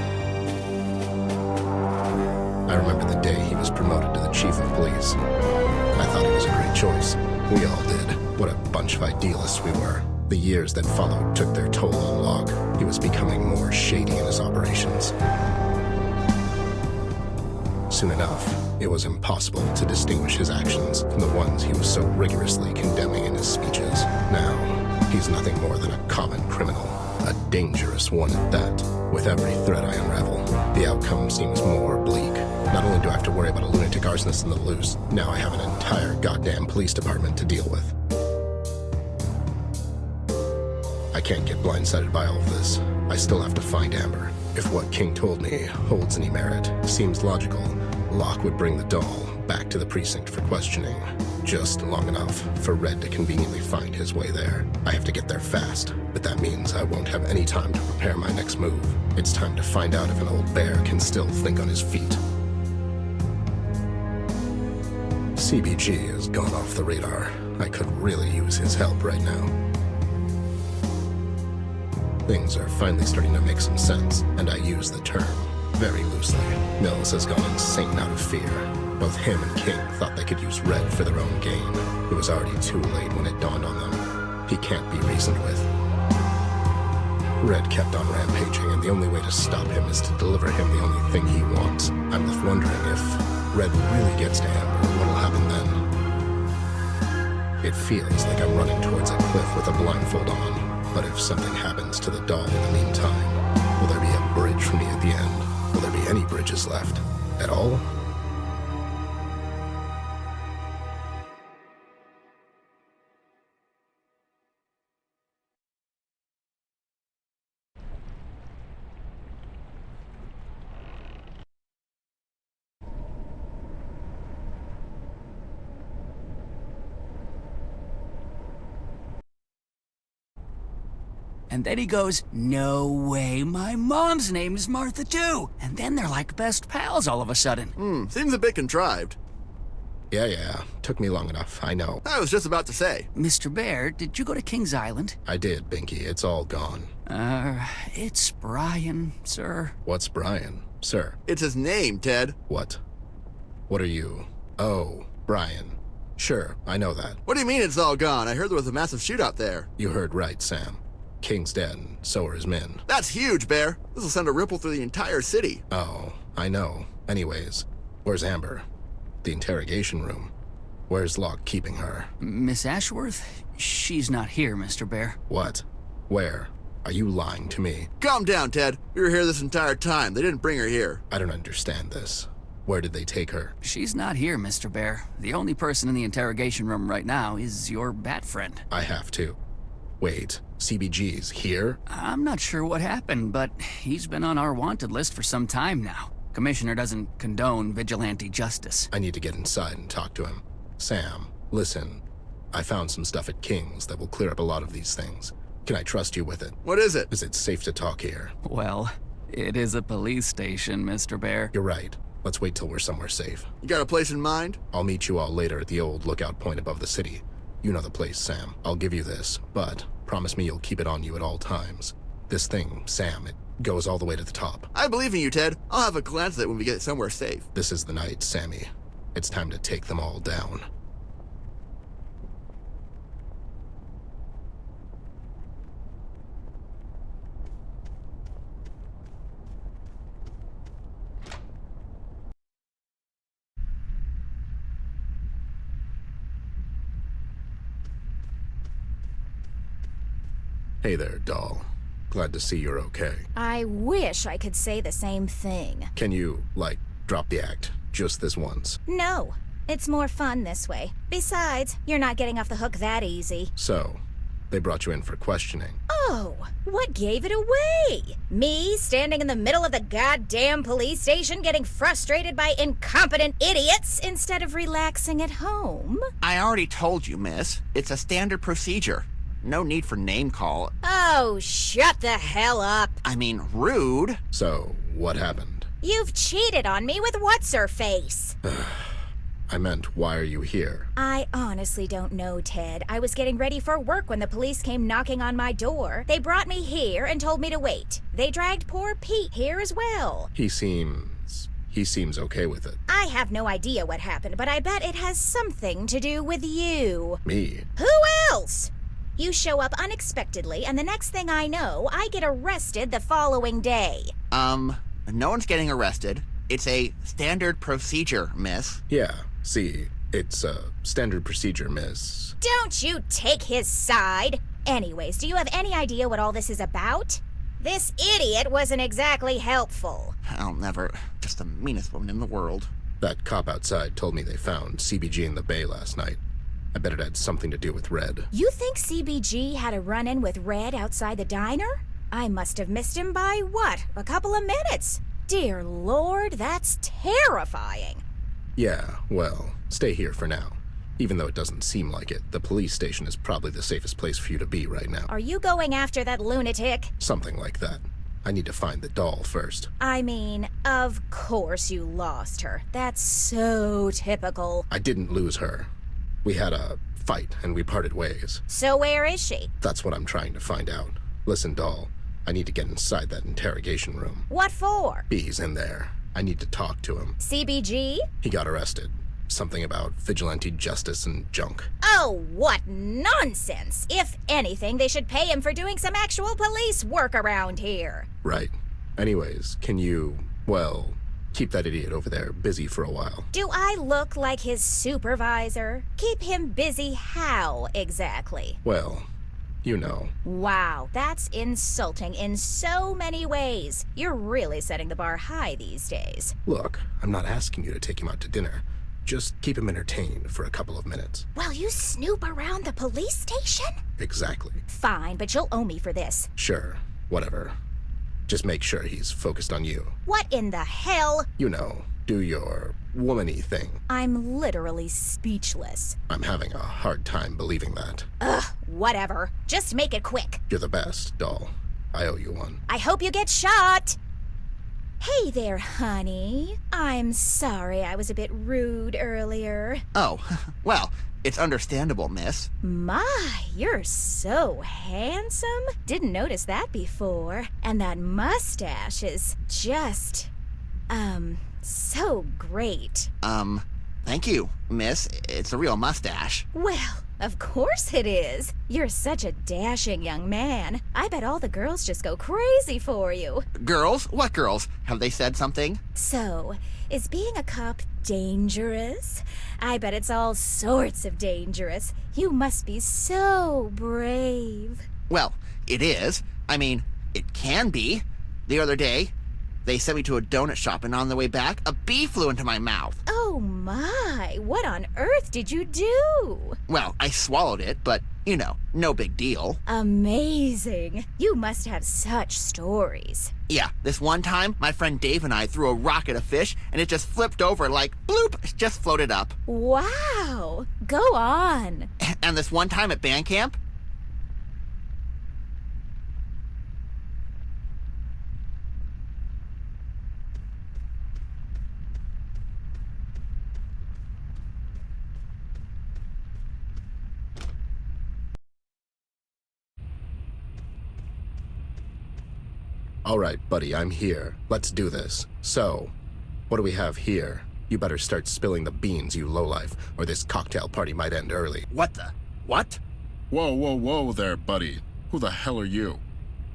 I remember the day he was promoted to the chief of police. I thought he was a great choice. We all did. What a bunch of idealists we were. The years that followed took their toll on Locke. He was becoming more shady in his operations. Soon enough, it was impossible to distinguish his actions from the ones he was so rigorously condemning in his speeches. Now, he's nothing more than a common criminal, a dangerous one at that. With every thread I unravel, the outcome seems more bleak. Not only do I have to worry about a lunatic arsonist on the loose, now I have an entire goddamn police department to deal with. I can't get blindsided by all of this. I still have to find Amber. If what King told me holds any merit, seems logical, Locke would bring the doll back to the precinct for questioning. Just long enough for Red to conveniently find his way there. I have to get there fast, but that means I won't have any time to prepare my next move. It's time to find out if an old bear can still think on his feet. CBG has gone off the radar. I could really use his help right now. Things are finally starting to make some sense, and I use the term very loosely. Mills has gone insane out of fear. Both him and King thought they could use Red for their own gain. It was already too late when it dawned on them. He can't be reasoned with. Red kept on rampaging, and the only way to stop him is to deliver him the only thing he wants. I'm left wondering if Red really gets to Amber, what'll happen then? It feels like I'm running towards a cliff with a blindfold on. But if something happens to the doll in the meantime, will there be a bridge for me at the end? Will there be any bridges left? At all? And then he goes, "No way, my mom's name is Martha too." And then they're like best pals all of a sudden. Seems a bit contrived. Yeah. Took me long enough, I know. I was just about to say. Mr. Bear, did you go to King's Island? I did, Binky. It's all gone. It's Brian, sir. What's Brian? Sir. It's his name, Ted. What? What are you? Oh, Brian. Sure, I know that. What do you mean it's all gone? I heard there was a massive shootout there. You heard right, Sam. King's dead, and so are his men. That's huge, Bear. This will send a ripple through the entire city. Oh, I know. Anyways, where's Amber? The interrogation room. Where's Locke keeping her? Miss Ashworth? She's not here, Mr. Bear. What? Where? Are you lying to me? Calm down, Ted. We were here this entire time. They didn't bring her here. I don't understand this. Where did they take her? She's not here, Mr. Bear. The only person in the interrogation room right now is your bat friend. I have to. Wait, CBG's here? I'm not sure what happened, but he's been on our wanted list for some time now. Commissioner doesn't condone vigilante justice. I need to get inside and talk to him. Sam, listen. I found some stuff at King's that will clear up a lot of these things. Can I trust you with it? What is it? Is it safe to talk here? Well, it is a police station, Mr. Bear. You're right. Let's wait till we're somewhere safe. You got a place in mind? I'll meet you all later at the old lookout point above the city. You know the place, Sam. I'll give you this, but promise me you'll keep it on you at all times. This thing, Sam, it goes all the way to the top. I believe in you, Ted. I'll have a glance at it when we get somewhere safe. This is the night, Sammy. It's time to take them all down. Hey there, doll. Glad to see you're okay. I wish I could say the same thing. Can you, drop the act? Just this once. No, it's more fun this way. Besides, you're not getting off the hook that easy. So, they brought you in for questioning. Oh, what gave it away? Me standing in the middle of the goddamn police station getting frustrated by incompetent idiots instead of relaxing at home? I already told you, miss. It's a standard procedure. No need for name call. Oh, shut the hell up. I mean, rude. So, what happened? You've cheated on me with what's-her-face. I meant, why are you here? I honestly don't know, Ted. I was getting ready for work when the police came knocking on my door. They brought me here and told me to wait. They dragged poor Pete here as well. He seems okay with it. I have no idea what happened, but I bet it has something to do with you. Me? Who else? You show up unexpectedly, and the next thing I know, I get arrested the following day. No one's getting arrested. It's a standard procedure, miss. Yeah, see, it's a standard procedure, miss. Don't you take his side. Anyways, do you have any idea what all this is about? This idiot wasn't exactly helpful. I'll never. Just the meanest woman in the world. That cop outside told me they found CBG in the bay last night. I bet it had something to do with Red. You think CBG had a run-in with Red outside the diner? I must have missed him by, what, a couple of minutes? Dear Lord, that's terrifying. Yeah, well, stay here for now. Even though it doesn't seem like it, the police station is probably the safest place for you to be right now. Are you going after that lunatic? Something like that. I need to find the doll first. I mean, of course you lost her. That's so typical. I didn't lose her. We had a fight and we parted ways. So where is she? That's what I'm trying to find out. Listen, doll, I need to get inside that interrogation room. What for? B's in there. I need to talk to him. CBG? He got arrested. Something about vigilante justice and junk. Oh, what nonsense! If anything, they should pay him for doing some actual police work around here. Right. Anyways, can you, keep that idiot over there busy for a while? Do I look like his supervisor? Keep him busy how, exactly? Well, you know. Wow, that's insulting in so many ways. You're really setting the bar high these days. Look, I'm not asking you to take him out to dinner. Just keep him entertained for a couple of minutes. While you snoop around the police station? Exactly. Fine, but you'll owe me for this. Sure, whatever. Just make sure he's focused on you. What in the hell? You know, do your woman-y thing. I'm literally speechless. I'm having a hard time believing that. Ugh, whatever. Just make it quick. You're the best, doll. I owe you one. I hope you get shot. Hey there, honey. I'm sorry I was a bit rude earlier. Oh, well, it's understandable, miss. My, you're so handsome. Didn't notice that before. And that mustache is just, so great. Thank you, miss. It's a real mustache. Well, of course it is. You're such a dashing young man. I bet all the girls just go crazy for you. Girls? What girls? Have they said something? So, is being a cop dangerous? I bet it's all sorts of dangerous. You must be so brave. Well, it is. I mean, it can be. The other day, they sent me to a donut shop, and on the way back, a bee flew into my mouth. Oh my, what on earth did you do? Well, I swallowed it, but, you know, no big deal. Amazing. You must have such stories. Yeah, this one time, my friend Dave and I threw a rock at a fish, and it just flipped over like, bloop, it just floated up. Wow, go on. And this one time at band camp, All right, buddy, I'm here. Let's do this. So, what do we have here? You better start spilling the beans, you lowlife, or this cocktail party might end early. What the? What? Whoa, whoa, whoa there, buddy. Who the hell are you?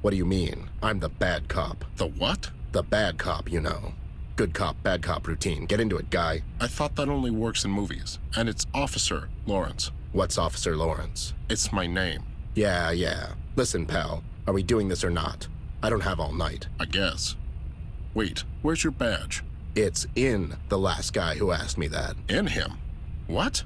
What do you mean? I'm the bad cop. The what? The bad cop, you know. Good cop, bad cop routine. Get into it, guy. I thought that only works in movies. And it's Officer Lawrence. What's Officer Lawrence? It's my name. Yeah. Listen, pal. Are we doing this or not? I don't have all night. I guess. Wait, where's your badge? It's in the last guy who asked me that. In him? What?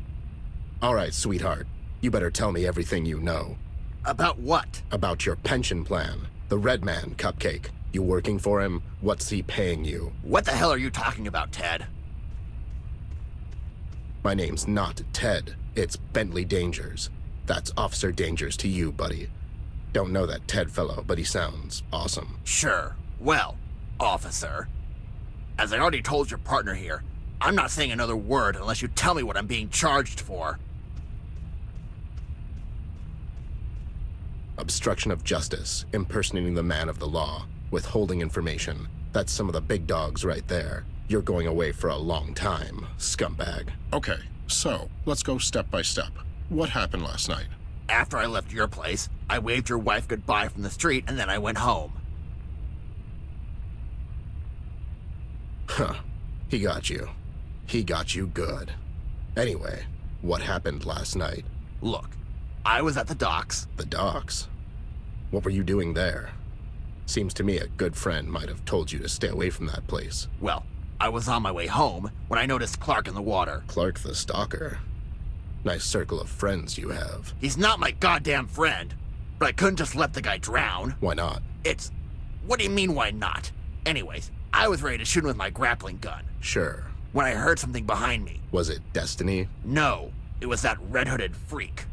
All right, sweetheart. You better tell me everything you know. About what? About your pension plan. The Red Man, Cupcake. You working for him? What's he paying you? What the hell are you talking about, Ted? My name's not Ted. It's Bentley Dangers. That's Officer Dangers to you, buddy. Don't know that Ted fellow, but he sounds awesome. Sure. Well, officer. As I already told your partner here, I'm not saying another word unless you tell me what I'm being charged for. Obstruction of justice, impersonating the man of the law, withholding information. That's some of the big dogs right there. You're going away for a long time, scumbag. Okay, so let's go step by step. What happened last night? After I left your place, I waved your wife goodbye from the street and then I went home. Huh. He got you. He got you good. Anyway, what happened last night? Look, I was at the docks. The docks? What were you doing there? Seems to me a good friend might have told you to stay away from that place. Well, I was on my way home when I noticed Clark in the water. Clark the stalker? Nice circle of friends you have. He's not my goddamn friend, but I couldn't just let the guy drown. Why not? What do you mean, why not? Anyways, I was ready to shoot him with my grappling gun. Sure. When I heard something behind me. Was it Destiny? No, it was that red-hooded freak.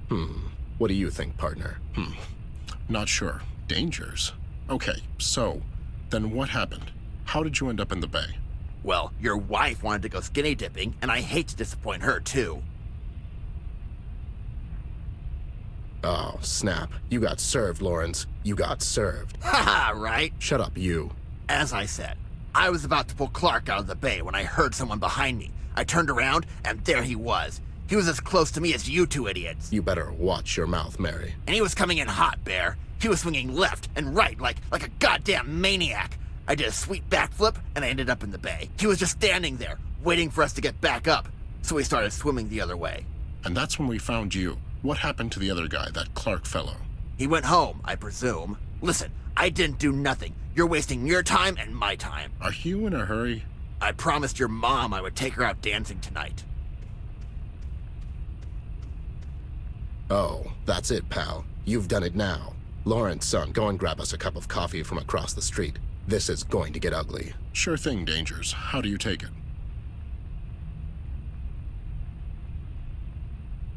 What do you think, partner? Not sure. Dangers. Okay, so, then what happened? How did you end up in the bay? Well, your wife wanted to go skinny dipping, and I hate to disappoint her, too. Oh, snap. You got served, Lawrence. You got served. Haha, right? Shut up, you. As I said, I was about to pull Clark out of the bay when I heard someone behind me. I turned around, and there he was. He was as close to me as you two idiots. You better watch your mouth, Mary. And he was coming in hot, Bear. He was swinging left and right like a goddamn maniac. I did a sweet backflip, and I ended up in the bay. He was just standing there, waiting for us to get back up. So we started swimming the other way. And that's when we found you. What happened to the other guy, that Clark fellow? He went home, I presume. Listen, I didn't do nothing. You're wasting your time and my time. Are you in a hurry? I promised your mom I would take her out dancing tonight. Oh, that's it, pal. You've done it now. Lawrence, son, go and grab us a cup of coffee from across the street. This is going to get ugly. Sure thing, Dangers. How do you take it?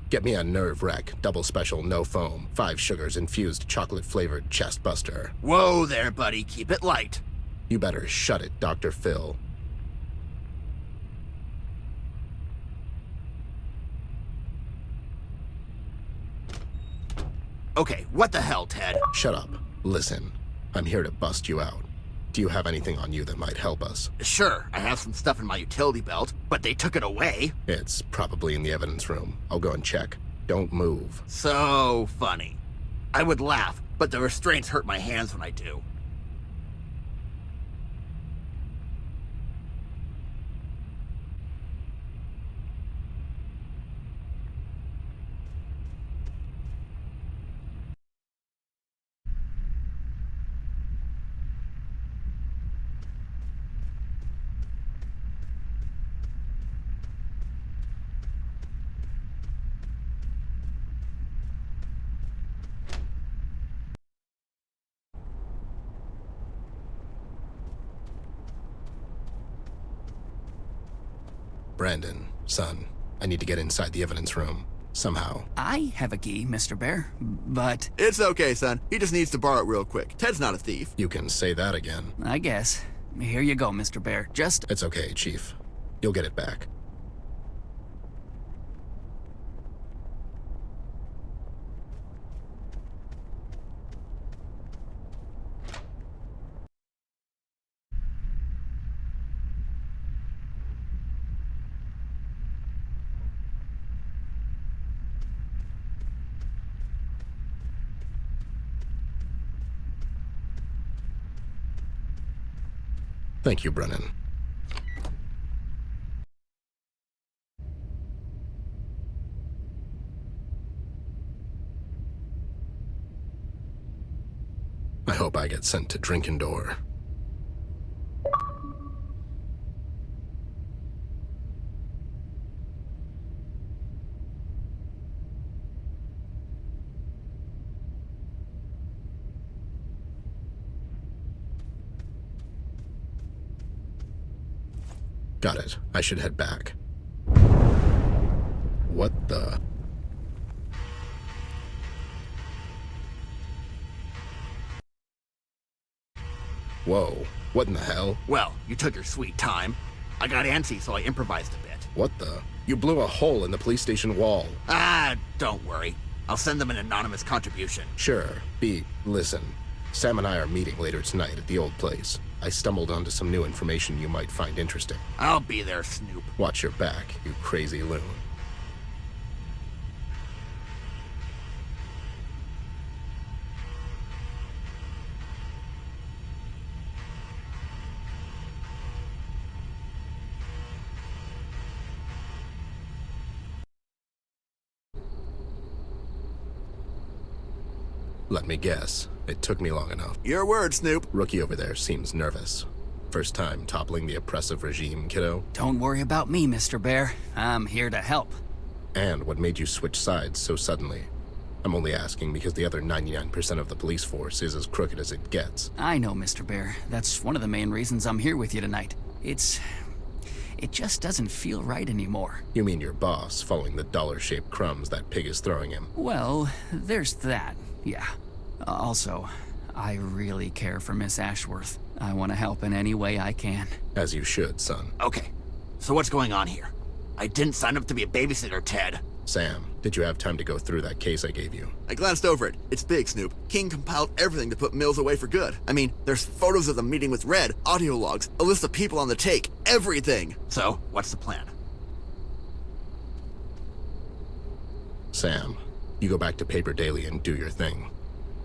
Get me a Nerve Wreck, double special, no foam, 5 sugars infused chocolate-flavored chest buster. Whoa there, buddy. Keep it light. You better shut it, Dr. Phil. Okay, what the hell, Ted? Shut up. Listen, I'm here to bust you out. Do you have anything on you that might help us? Sure, I have some stuff in my utility belt, but they took it away. It's probably in the evidence room. I'll go and check. Don't move. So funny. I would laugh, but the restraints hurt my hands when I do. Brandon, son, I need to get inside the evidence room. Somehow. I have a key, Mr. Bear, but... It's okay, son. He just needs to borrow it real quick. Ted's not a thief. You can say that again. I guess. Here you go, Mr. Bear. Just... It's okay, Chief. You'll get it back. Thank you, Brennan. I hope I get sent to Drinkendor. Got it. I should head back. What the... Whoa, what in the hell? Well, you took your sweet time. I got antsy, so I improvised a bit. What the? You blew a hole in the police station wall. Ah, don't worry. I'll send them an anonymous contribution. Sure. Listen. Sam and I are meeting later tonight at the old place. I stumbled onto some new information you might find interesting. I'll be there, Snoop. Watch your back, you crazy loon. Let me guess. It took me long enough. Your word, Snoop. Rookie over there seems nervous. First time toppling the oppressive regime, kiddo? Don't worry about me, Mr. Bear. I'm here to help. And what made you switch sides so suddenly? I'm only asking because the other 99% of the police force is as crooked as it gets. I know, Mr. Bear. That's one of the main reasons I'm here with you tonight. It just doesn't feel right anymore. You mean your boss following the dollar-shaped crumbs that pig is throwing him? Well, there's that, yeah. Also, I really care for Miss Ashworth. I want to help in any way I can. As you should, son. Okay, so what's going on here? I didn't sign up to be a babysitter, Ted. Sam, did you have time to go through that case I gave you? I glanced over it. It's big, Snoop. King compiled everything to put Mills away for good. I mean, there's photos of them meeting with Red, audio logs, a list of people on the take, everything. So, what's the plan? Sam, you go back to Paper Daily and do your thing.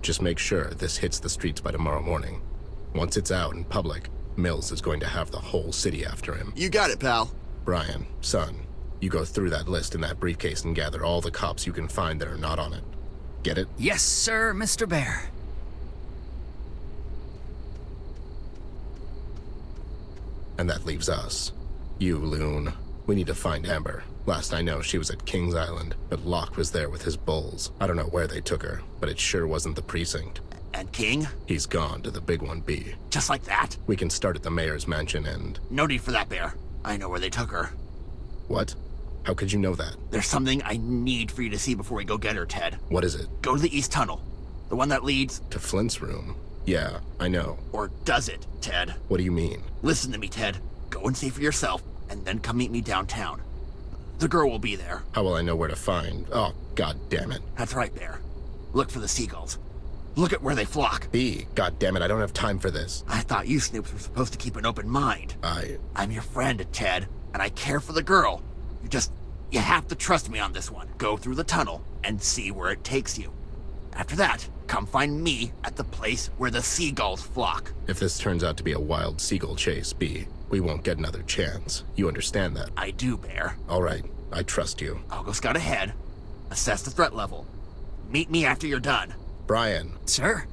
Just make sure this hits the streets by tomorrow morning. Once it's out in public, Mills is going to have the whole city after him. You got it, pal. Brian, son, you go through that list in that briefcase and gather all the cops you can find that are not on it. Get it? Yes, sir, Mr. Bear. And that leaves us. You, loon. We need to find Amber. Last I know, she was at Kings Island, but Locke was there with his bulls. I don't know where they took her, but it sure wasn't the precinct. And King? He's gone to the Big 1B. Just like that? We can start at the mayor's mansion and... No need for that, Bear. I know where they took her. What? How could you know that? There's something I need for you to see before we go get her, Ted. What is it? Go to the East Tunnel. The one that leads... To Flint's room. Yeah, I know. Or does it, Ted? What do you mean? Listen to me, Ted. Go and see for yourself, and then come meet me downtown. The girl will be there. How will I know where to find? Oh, god damn it. That's right, Bear. Look for the seagulls. Look at where they flock. God damn it, I don't have time for this. I thought you Snoops were supposed to keep an open mind. I'm your friend, Ted, and I care for the girl. You have to trust me on this one. Go through the tunnel and see where it takes you. After that, come find me at the place where the seagulls flock. If this turns out to be a wild seagull chase, we won't get another chance. You understand that? I do, Bear. All right, I trust you. I'll go scout ahead, assess the threat level. Meet me after you're done. Brian. Sir?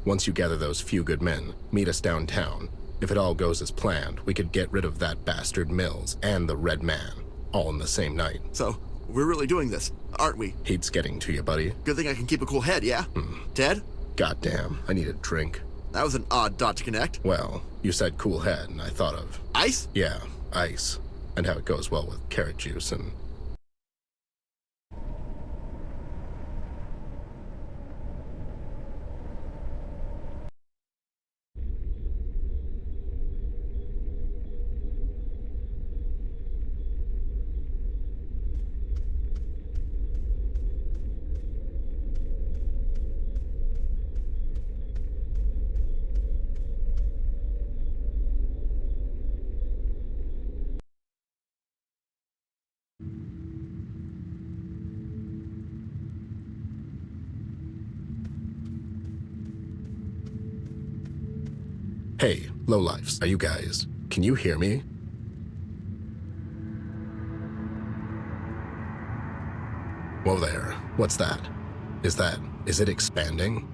Once you gather those few good men, meet us downtown. If it all goes as planned, we could get rid of that bastard Mills and the Red Man, all in the same night. So, we're really doing this, aren't we? Heat's getting to you, buddy. Good thing I can keep a cool head, yeah? Ted? Goddamn, I need a drink. That was an odd dot to connect. Well, you said cool head, and I thought of... Ice? Yeah, ice. And how it goes well with carrot juice and... Lowlifes, are you guys... Can you hear me? Whoa there. What's that? Is it expanding?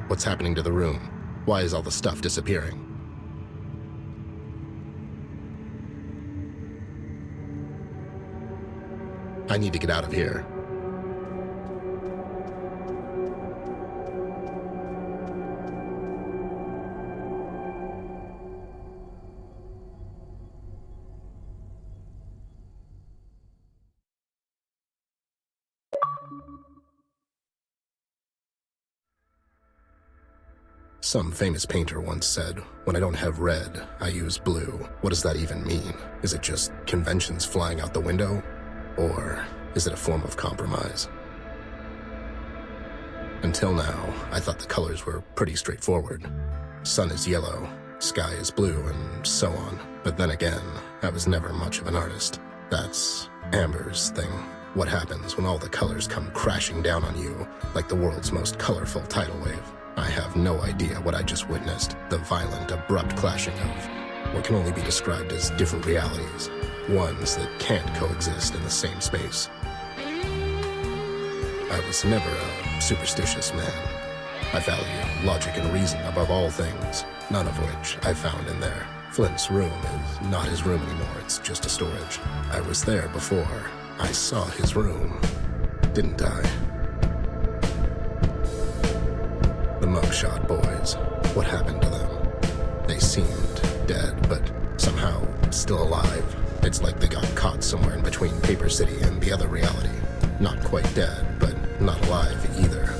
What's happening to the room? Why is all the stuff disappearing? I need to get out of here. Some famous painter once said, "When I don't have red, I use blue." What does that even mean? Is it just conventions flying out the window? Or is it a form of compromise? Until now, I thought the colors were pretty straightforward. Sun is yellow, sky is blue, and so on. But then again, I was never much of an artist. That's Amber's thing. What happens when all the colors come crashing down on you like the world's most colorful tidal wave? I have no idea what I just witnessed. The violent, abrupt clashing of what can only be described as different realities. Ones that can't coexist in the same space. I was never a superstitious man. I value logic and reason above all things, none of which I found in there. Flint's room is not his room anymore, it's just a storage. I was there before. I saw his room, didn't I? The mugshot boys, what happened to them? They seemed dead, but somehow still alive. It's like they got caught somewhere in between Paper City and the other reality. Not quite dead, but not alive either.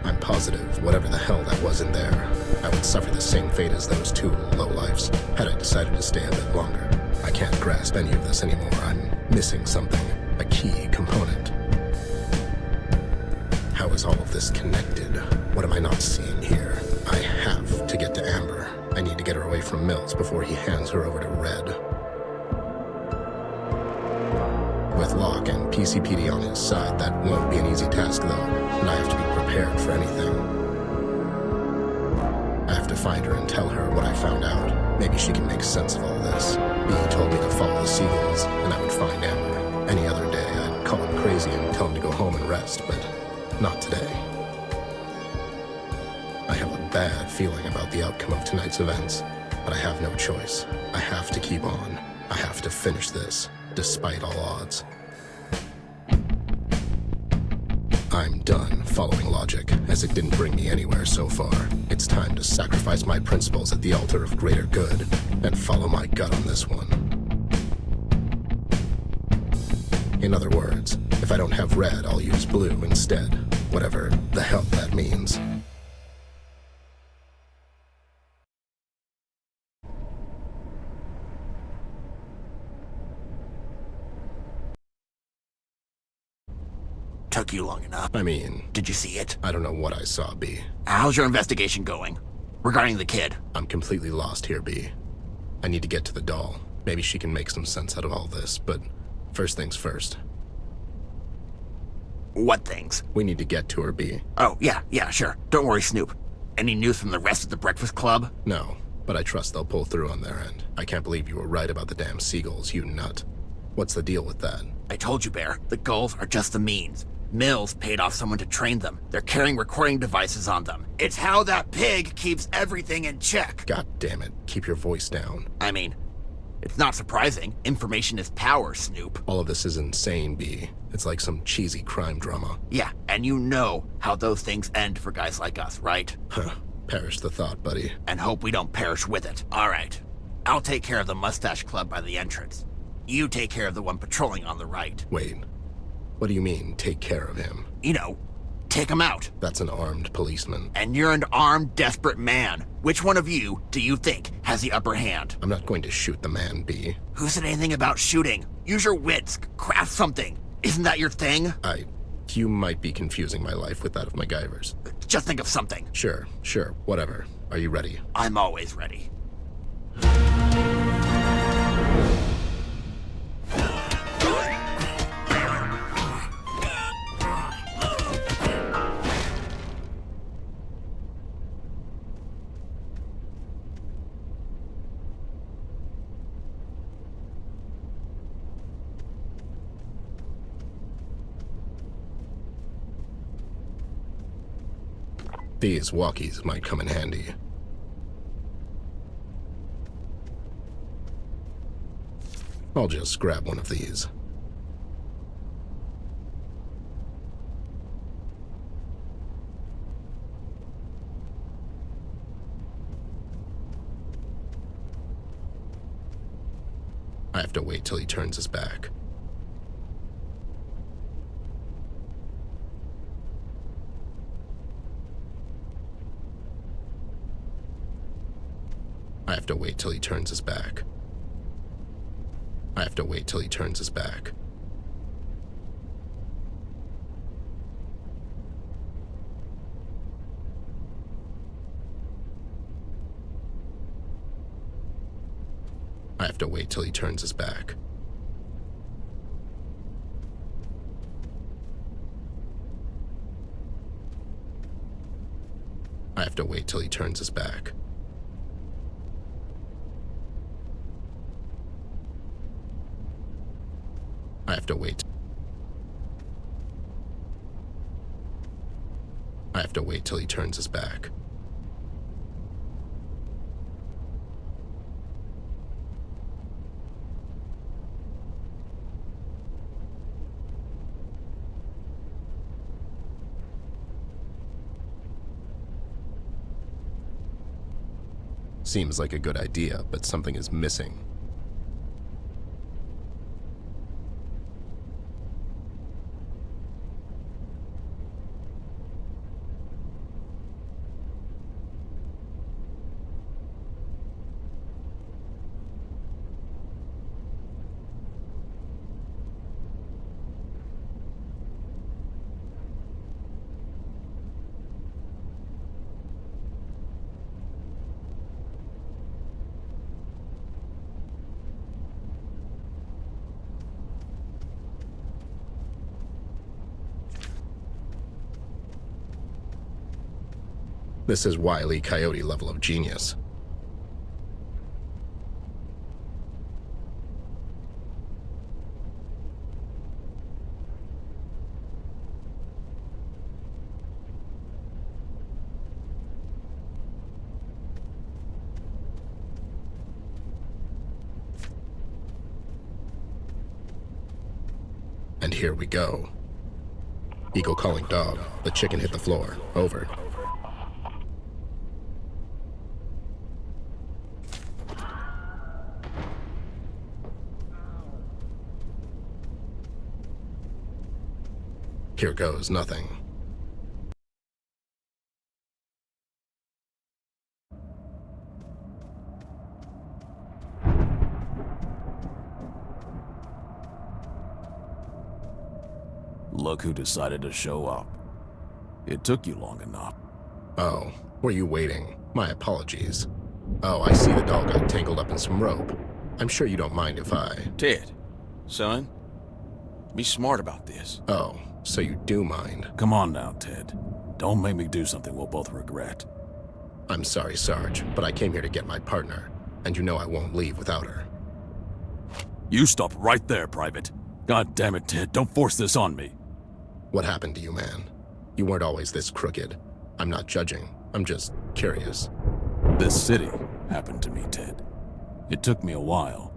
I'm positive whatever the hell that was in there, I would suffer the same fate as those two lowlifes, had I decided to stay a bit longer. I can't grasp any of this anymore. I'm missing something, a key component. How is all of this connected? What am I not seeing here? I have to get to Amber. I need to get her away from Mills before he hands her over to Red. With Locke and PCPD on his side, that won't be an easy task though, and I have to be prepared for anything. I have to find her and tell her what I found out. Maybe she can make sense of all this. B told me to follow the seagulls, and I would find Amber. Any other day, I'd call him crazy and tell him to go home and rest, but not today. I have a bad feeling about the outcome of tonight's events, but I have no choice. I have to keep on. I have to finish this, despite all odds. I'm done following logic, as it didn't bring me anywhere so far. It's time to sacrifice my principles at the altar of greater good, and follow my gut on this one. In other words, if I don't have red, I'll use blue instead. Whatever the hell that means. Took you long enough. I mean... Did you see it? I don't know what I saw, B. How's your investigation going? Regarding the kid? I'm completely lost here, B. I need to get to the doll. Maybe she can make some sense out of all this, but first things first. What things? We need to get to her, B. Oh, yeah, sure. Don't worry, Snoop. Any news from the rest of the Breakfast Club? No, but I trust they'll pull through on their end. I can't believe you were right about the damn seagulls, you nut. What's the deal with that? I told you, Bear. The gulls are just the means. Mills paid off someone to train them. They're carrying recording devices on them. It's how that pig keeps everything in check. God damn it. Keep your voice down. I mean, it's not surprising. Information is power, Snoop. All of this is insane, B. It's like some cheesy crime drama. Yeah, and you know how those things end for guys like us, right? Huh. Perish the thought, buddy. And hope we don't perish with it. All right. I'll take care of the Mustache Club by the entrance. You take care of the one patrolling on the right. Wait. What do you mean, take care of him? You know, take him out. That's an armed policeman. And you're an armed, desperate man. Which one of you do you think has the upper hand? I'm not going to shoot the man, B. Who said anything about shooting? Use your wits. Craft something. Isn't that your thing? You might be confusing my life with that of MacGyver's. Just think of something. Sure, whatever. Are you ready? I'm always ready. These walkies might come in handy. I'll just grab one of these. I have to wait till he turns his back. I have to wait till he turns his back. I have to wait till he turns his back. I have to wait till he turns his back. I have to wait till he turns his back. I have to wait. I have to wait till he turns his back. Seems like a good idea, but something is missing. This is Wile E. Coyote level of genius. And here we go. Eagle calling dog. The chicken hit the floor. Over. Here goes nothing. Look who decided to show up. It took you long enough. Oh, were you waiting? My apologies. Oh, I see the dog got tangled up in some rope. I'm sure you don't mind if I... Ted, son, be smart about this. Oh, so you do mind. Come on now, Ted. Don't make me do something we'll both regret. I'm sorry, Sarge, but I came here to get my partner, and you know I won't leave without her. You stop right there, Private. God damn it, Ted, don't force this on me. What happened to you, man? You weren't always this crooked. I'm not judging. I'm just curious. This city happened to me, Ted. It took me a while,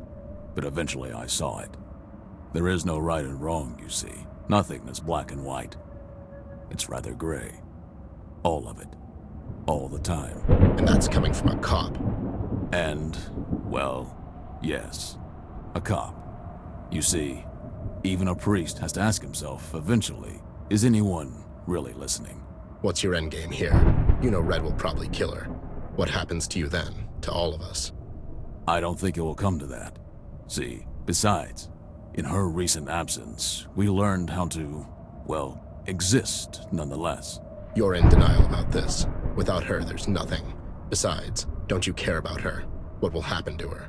but eventually I saw it. There is no right and wrong, you see. Nothing is black and white. It's rather gray. All of it. All the time. And that's coming from a cop. And, well, yes. A cop. You see, even a priest has to ask himself, eventually, is anyone really listening? What's your endgame here? You know Red will probably kill her. What happens to you then? To all of us? I don't think it will come to that. See, besides, in her recent absence, we learned how to, well, exist nonetheless. You're in denial about this. Without her, there's nothing. Besides, don't you care about her? What will happen to her?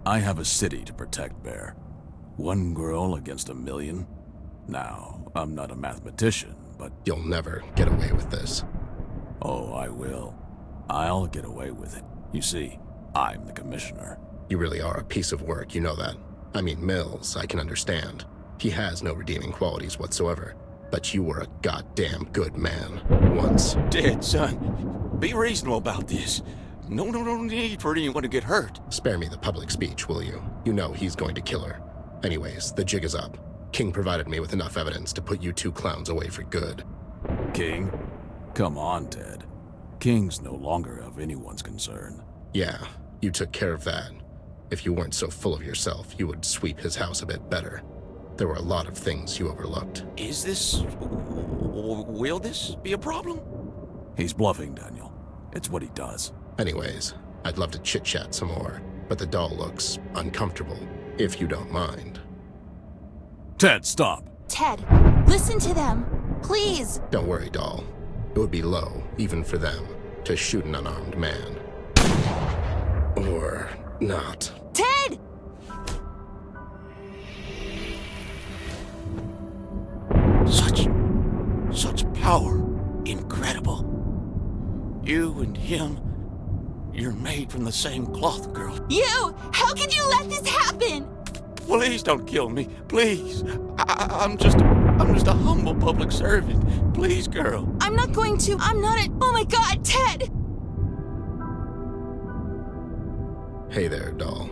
I have a city to protect, Bear. One girl against 1,000,000? Now, I'm not a mathematician, but... You'll never get away with this. Oh, I will. I'll get away with it. You see, I'm the commissioner. You really are a piece of work, you know that. I mean, Mills, I can understand. He has no redeeming qualities whatsoever. but you were a goddamn good man. Once. Ted, son, be reasonable about this. No need for anyone to get hurt. Spare me the public speech, will you? You know he's going to kill her. Anyways, the jig is up. King provided me with enough evidence to put you two clowns away for good. King? Come on, Ted. King's no longer of anyone's concern. Yeah, you took care of that. If you weren't so full of yourself, you would sweep his house a bit better. There were a lot of things you overlooked. Is this... will this be a problem? He's bluffing, Daniel. It's what he does. Anyways, I'd love to chit-chat some more, but the doll looks uncomfortable, if you don't mind. Ted, stop! Ted, listen to them. Please. Don't worry, doll. It would be low, even for them, to shoot an unarmed man. Or not. Ted! Such power. Incredible. You and him, you're made from the same cloth, girl. You! How could you let this happen? Please don't kill me. Please. I'm just a humble public servant. Please, girl. I'm not going to. I'm not a. Oh my god, Ted! Hey there, doll.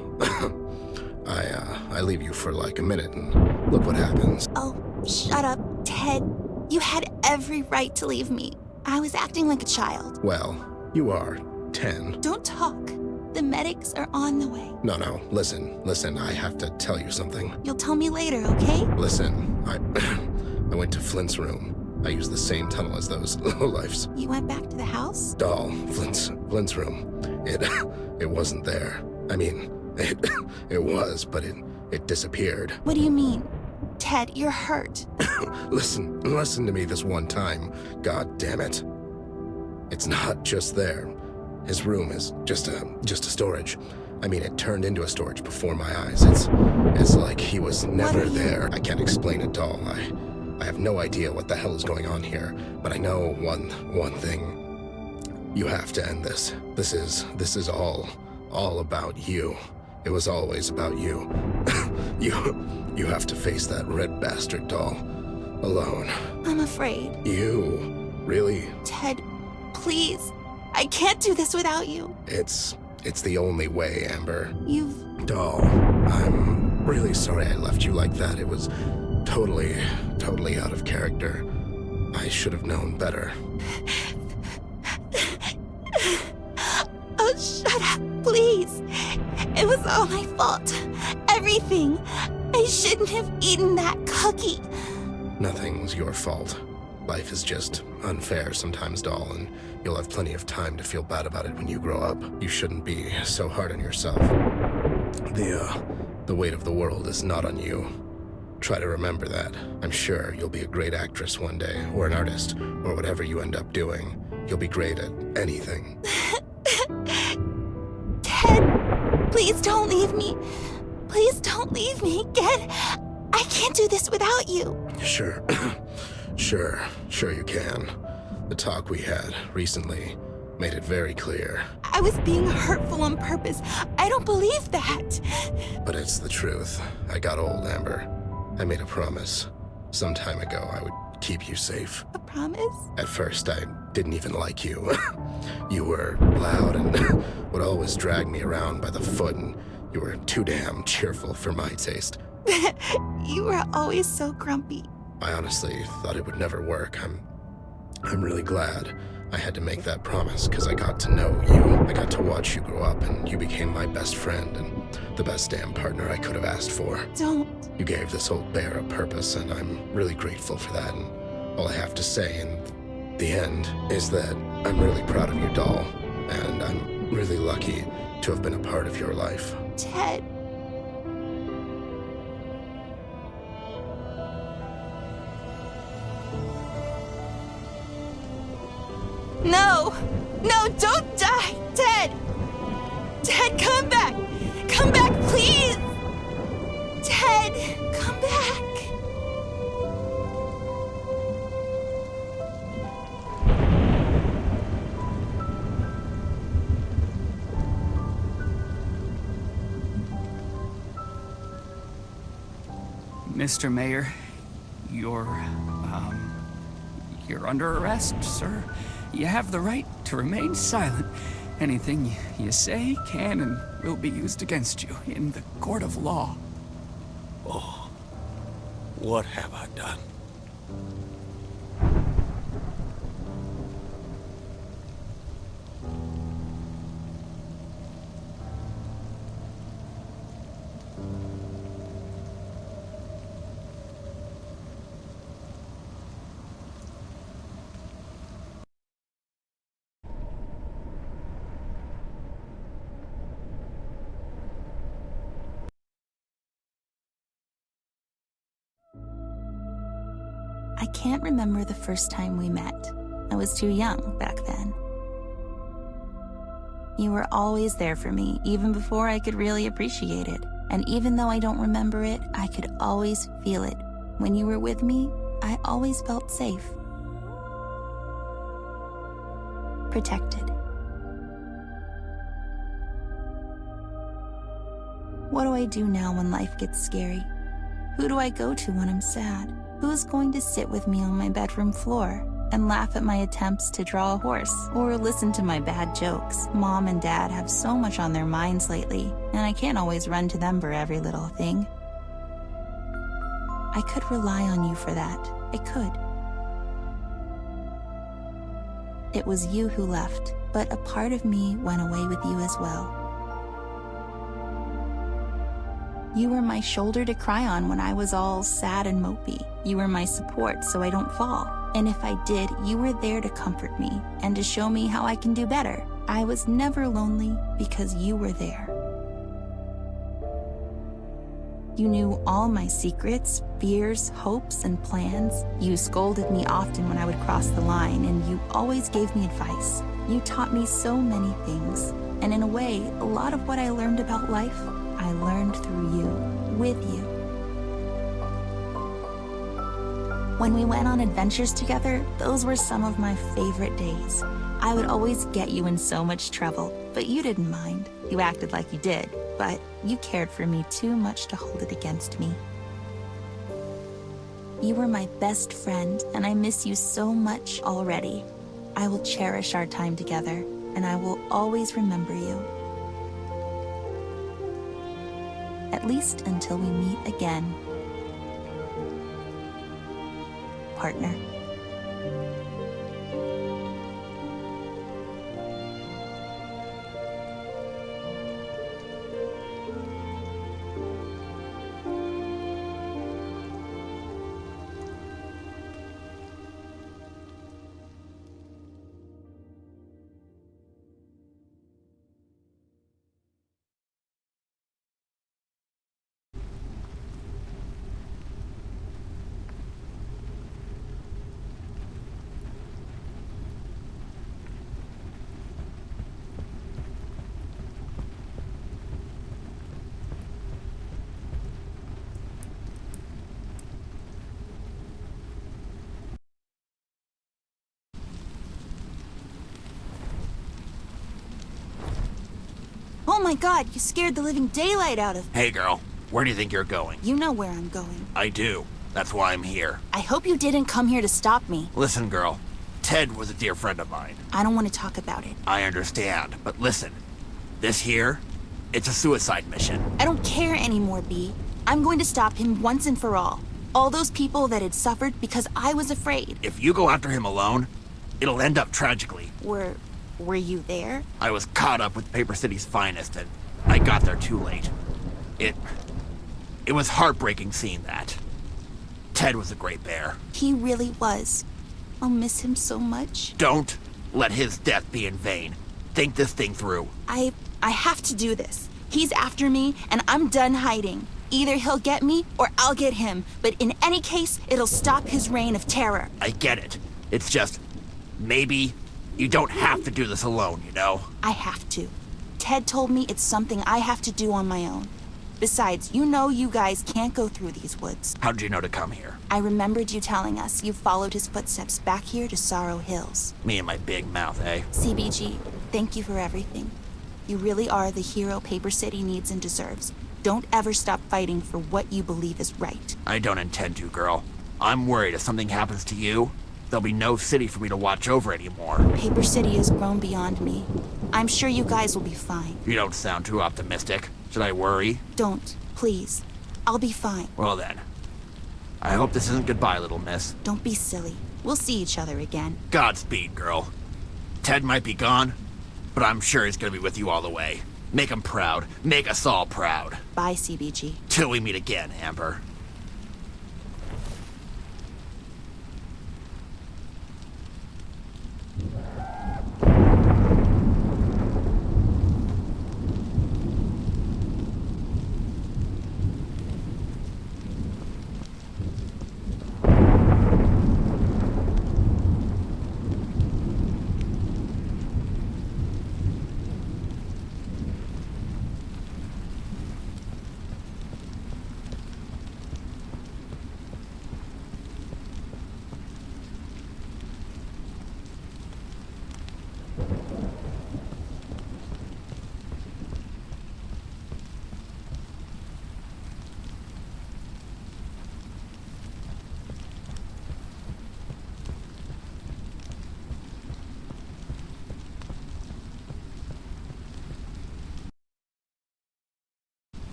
I leave you for like a minute and look what happens. Oh, shut up, Ted. You had every right to leave me. I was acting like a child. Well, you are 10. Don't talk. The medics are on the way. No, listen, I have to tell you something. You'll tell me later, okay? Listen, I went to Flint's room. I used the same tunnel as those lowlifes. You went back to the house? Doll, Flint's room. It wasn't there. I mean, it was, but it disappeared. What do you mean? Ted, you're hurt. Listen to me this one time. God damn it. It's not just there. His room is just a storage. I mean, it turned into a storage before my eyes. It's like he was never there. I can't explain it, doll. I have no idea what the hell is going on here, but I know one thing. You have to end this. This is all about you. It was always about you. You have to face that red bastard, doll. Alone. I'm afraid. You? Really? Ted, please. I can't do this without you. It's the only way, Amber. You've... Doll, I'm really sorry I left you like that. It was totally out of character. I should have known better. Oh, shut up, please. It was all my fault. Everything. I shouldn't have eaten that cookie. Nothing's your fault. Life is just unfair sometimes, doll, and you'll have plenty of time to feel bad about it when you grow up. You shouldn't be so hard on yourself. The weight of the world is not on you. Try to remember that. I'm sure you'll be a great actress one day, or an artist, or whatever you end up doing. You'll be great at anything. Ted, please don't leave me. Please don't leave me again. I can't do this without you. Sure. Sure you can. The talk we had recently made it very clear. I was being hurtful on purpose. I don't believe that. But it's the truth. I got old, Amber. I made a promise. Some time ago, I would keep you safe. A promise? At first, I didn't even like you. You were loud and would always drag me around by the foot, and you were too damn cheerful for my taste. You were always so grumpy. I honestly thought it would never work. I'm really glad I had to make that promise, because I got to know you. I got to watch you grow up, and you became my best friend and the best damn partner I could have asked for. Don't. You gave this old bear a purpose, and I'm really grateful for that. And all I have to say in the end is that I'm really proud of you, doll, and I'm really lucky to have been a part of your life. Ted. No! No, don't die! Ted! Ted, come back! Come back, please! Ted, come back! Mr. Mayor, your, You're under arrest, sir. You have the right to remain silent. Anything you say can and will be used against you in the court of law. Oh, what have I done? I can't remember the first time we met. I was too young back then. You were always there for me, even before I could really appreciate it. And even though I don't remember it, I could always feel it. When you were with me, I always felt safe. Protected. What do I do now when life gets scary? Who do I go to when I'm sad? Who's going to sit with me on my bedroom floor and laugh at my attempts to draw a horse or listen to my bad jokes? Mom and Dad have so much on their minds lately, and I can't always run to them for every little thing. I could rely on you for that. I could. It was you who left, but a part of me went away with you as well. You were my shoulder to cry on when I was all sad and mopey. You were my support so I don't fall. And if I did, you were there to comfort me and to show me how I can do better. I was never lonely because you were there. You knew all my secrets, fears, hopes, and plans. You scolded me often when I would cross the line, and you always gave me advice. You taught me so many things. And in a way, a lot of what I learned about life, I learned through you, with you. When we went on adventures together, those were some of my favorite days. I would always get you in so much trouble, but you didn't mind. You acted like you did, but you cared for me too much to hold it against me. You were my best friend, and I miss you so much already. I will cherish our time together, and I will always remember you. At least until we meet again. Partner. Oh my god, you scared the living daylight out of me. Hey girl, where do you think you're going? You know where I'm going. I do. That's why I'm here. I hope you didn't come here to stop me. Listen, girl. Ted was a dear friend of mine. I don't want to talk about it. I understand, but listen. This here, it's a suicide mission. I don't care anymore, B. I'm going to stop him once and for all. All those people that had suffered because I was afraid. If you go after him alone, it'll end up tragically. Were you there? I was caught up with Paper City's finest, and I got there too late. It was heartbreaking seeing that. Ted was a great bear. He really was. I'll miss him so much. Don't let his death be in vain. Think this thing through. I have to do this. He's after me, and I'm done hiding. Either he'll get me, or I'll get him. But in any case, it'll stop his reign of terror. I get it. It's just, maybe you don't have to do this alone, you know? I have to. Ted told me it's something I have to do on my own. Besides, you know you guys can't go through these woods. How did you know to come here? I remembered you telling us you followed his footsteps back here to Sorrow Hills. Me and my big mouth, eh? CBG, thank you for everything. You really are the hero Paper City needs and deserves. Don't ever stop fighting for what you believe is right. I don't intend to, girl. I'm worried if something happens to you, there'll be no city for me to watch over anymore. Paper City has grown beyond me. I'm sure you guys will be fine. You don't sound too optimistic. Should I worry? Don't, please. I'll be fine. Well then. I hope this isn't goodbye, little miss. Don't be silly. We'll see each other again. Godspeed, girl. Ted might be gone, but I'm sure he's gonna be with you all the way. Make him proud. Make us all proud. Bye, CBG. Till we meet again, Amber.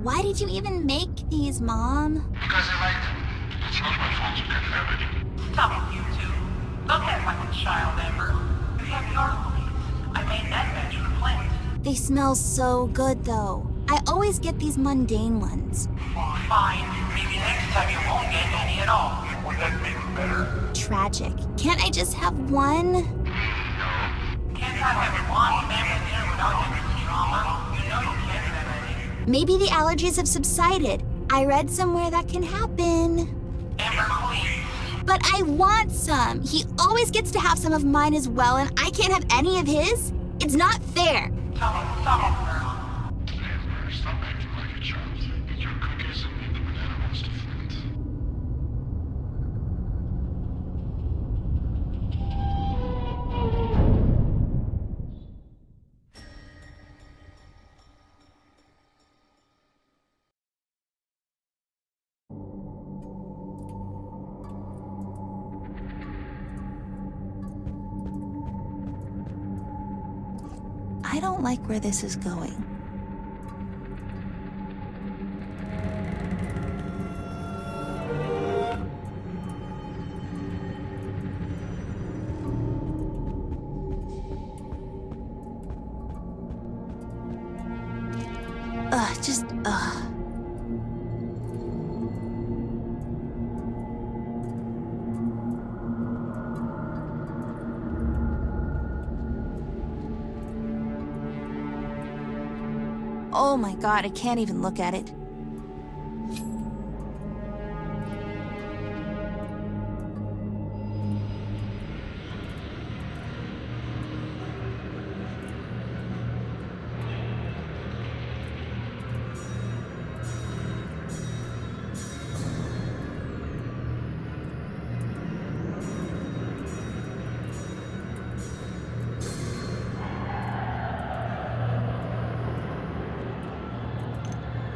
Why did you even make these, Mom? Because I like them. It's not my fault you couldn't have any. Stop it, you two. Don't act like a child, Amber. We have the articles. I made that batch for Clint. They smell so good, though. I always get these mundane ones. Fine. Maybe next time you won't get any at all. Would that make it better? Tragic. Can't I just have one? No. Can't I have one family dinner without having drama? You know you can't have any. Maybe the allergies have subsided. I read somewhere that can happen. Amber, please. But I want some. He always gets to have some of mine as well, and I can't have any of his. It's not fair. Stop, girl. Amber, stop acting like a child. Eat your cookies and leave the banana ones to Flint. I don't like where this is going. Ugh. Oh my god, I can't even look at it.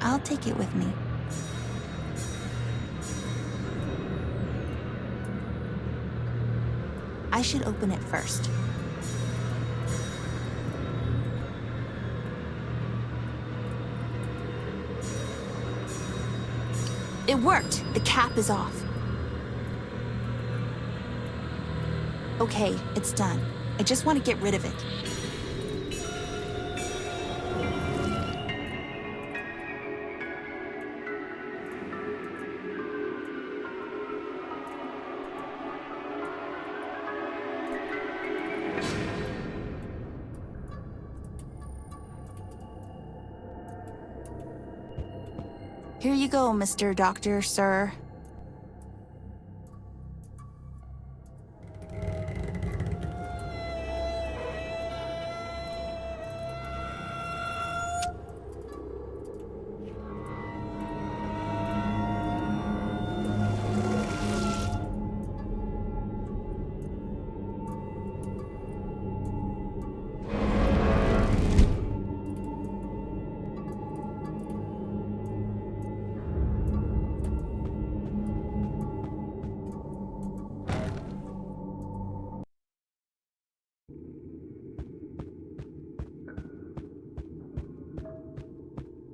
I'll take it with me. I should open it first. It worked! The cap is off. Okay, it's done. I just want to get rid of it. Here you go, Mr. Doctor, sir.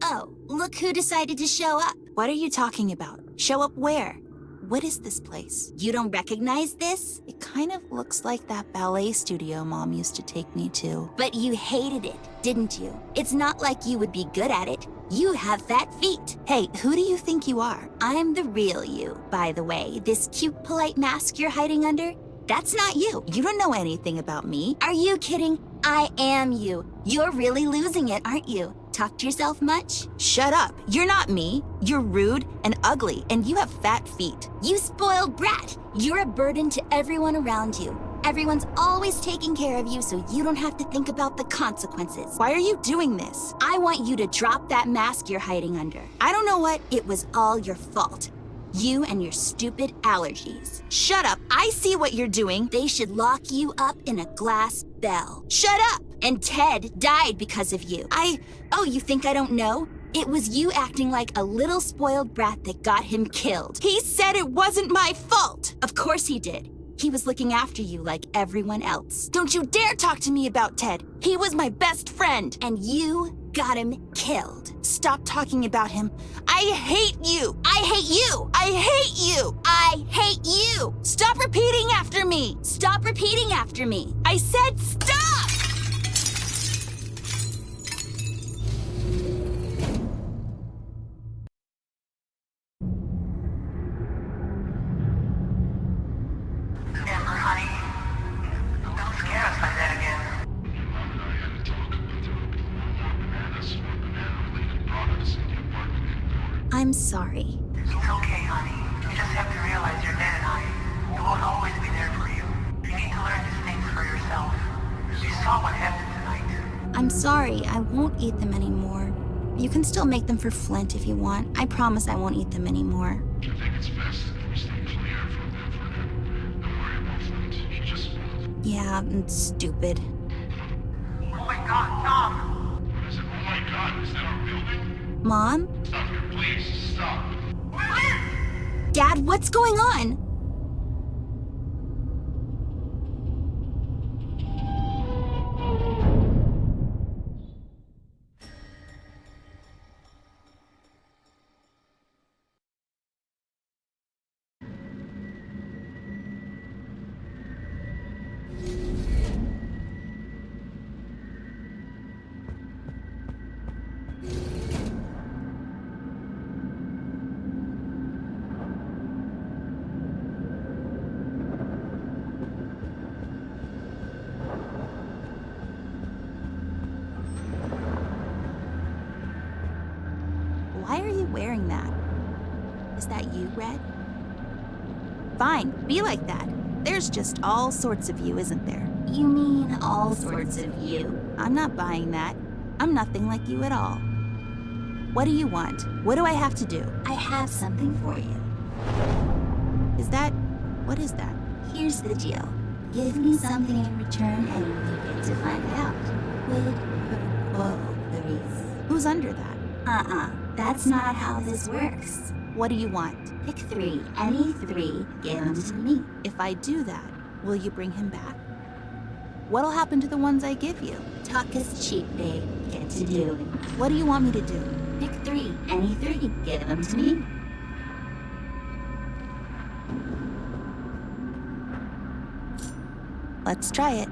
Oh, look who decided to show up. What are you talking about? Show up where? What is this place? You don't recognize this? It kind of looks like that ballet studio Mom used to take me to. But you hated it, didn't you? It's not like you would be good at it. You have fat feet. Hey, who do you think you are? I'm the real you, by the way. This cute, polite mask you're hiding under, that's not you. You don't know anything about me. Are you kidding? I am you. You're really losing it, aren't you? Talk to yourself much? Shut up. You're not me. You're rude and ugly, and you have fat feet. You spoiled brat. You're a burden to everyone around you. Everyone's always taking care of you so you don't have to think about the consequences. Why are you doing this? I want you to drop that mask you're hiding under. I don't know what. It was all your fault. You and your stupid allergies. Shut up. I see what you're doing. They should lock you up in a glass bell. Shut up. And Ted died because of you. Oh, you think I don't know? It was you acting like a little spoiled brat that got him killed. He said it wasn't my fault. Of course he did. He was looking after you like everyone else. Don't you dare talk to me about Ted. He was my best friend. And you got him killed. Stop talking about him. I hate you. I hate you. I hate you. I hate you. Stop repeating after me. Stop repeating after me. I said stop. Amber, honey, don't scare us like that again. Mom and I had a talk about there would be more bananas from a banana-related products in the apartment next door. I'm sorry. It's okay, honey. You just have to realize your dad and I, we won't always be there for you. You need to learn these things for yourself. You saw what happened tonight. I'm sorry. I won't eat them anymore. You can still make them for Flint if you want. I promise I won't eat them anymore. I think it's best that we stay clear from them for now. Don't worry about Flint. He just... Yeah, it's stupid. Oh my God, Tom! What is it? Oh my God, is that our building? Mom? Stop here, please. Stop. Dad, what's going on? Why are you wearing that? Is that you, Red? Fine, be like that. There's just all sorts of you, isn't there? You mean all sorts of you? I'm not buying that. I'm nothing like you at all. What do you want? What do I have to do? I have something for you. What is that? Here's the deal. Give me something in return and you get to find out. Quid pro quo, Clarice. Who's under that? That's not how this works. What do you want? Pick 3. Any 3, give them to me. If I do that, will you bring him back? What'll happen to the ones I give you? Talk is cheap, babe. Get to doing. What do you want me to do? Pick 3. Any 3, give them to me. Let's try it.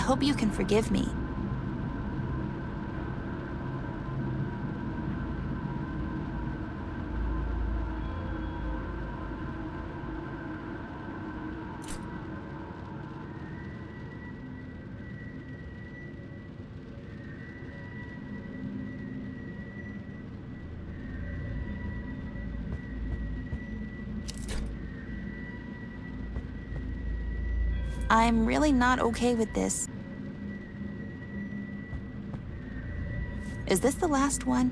hope you can forgive me. I'm really not okay with this. Is this the last one?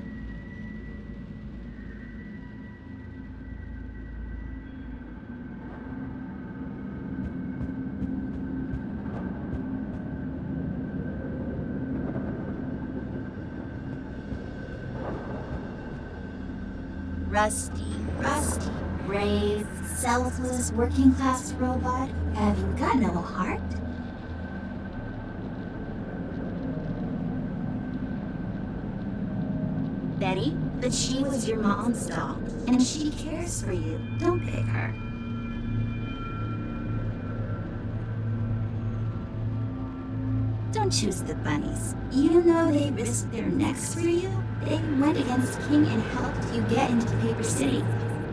Rusty, brave, selfless, working-class robot. Have you got no heart? Betty, but she was your mom's doll, and she cares for you. Don't pick her. Don't choose the bunnies. You know they risked their necks for you. They went against King and helped you get into Paper City.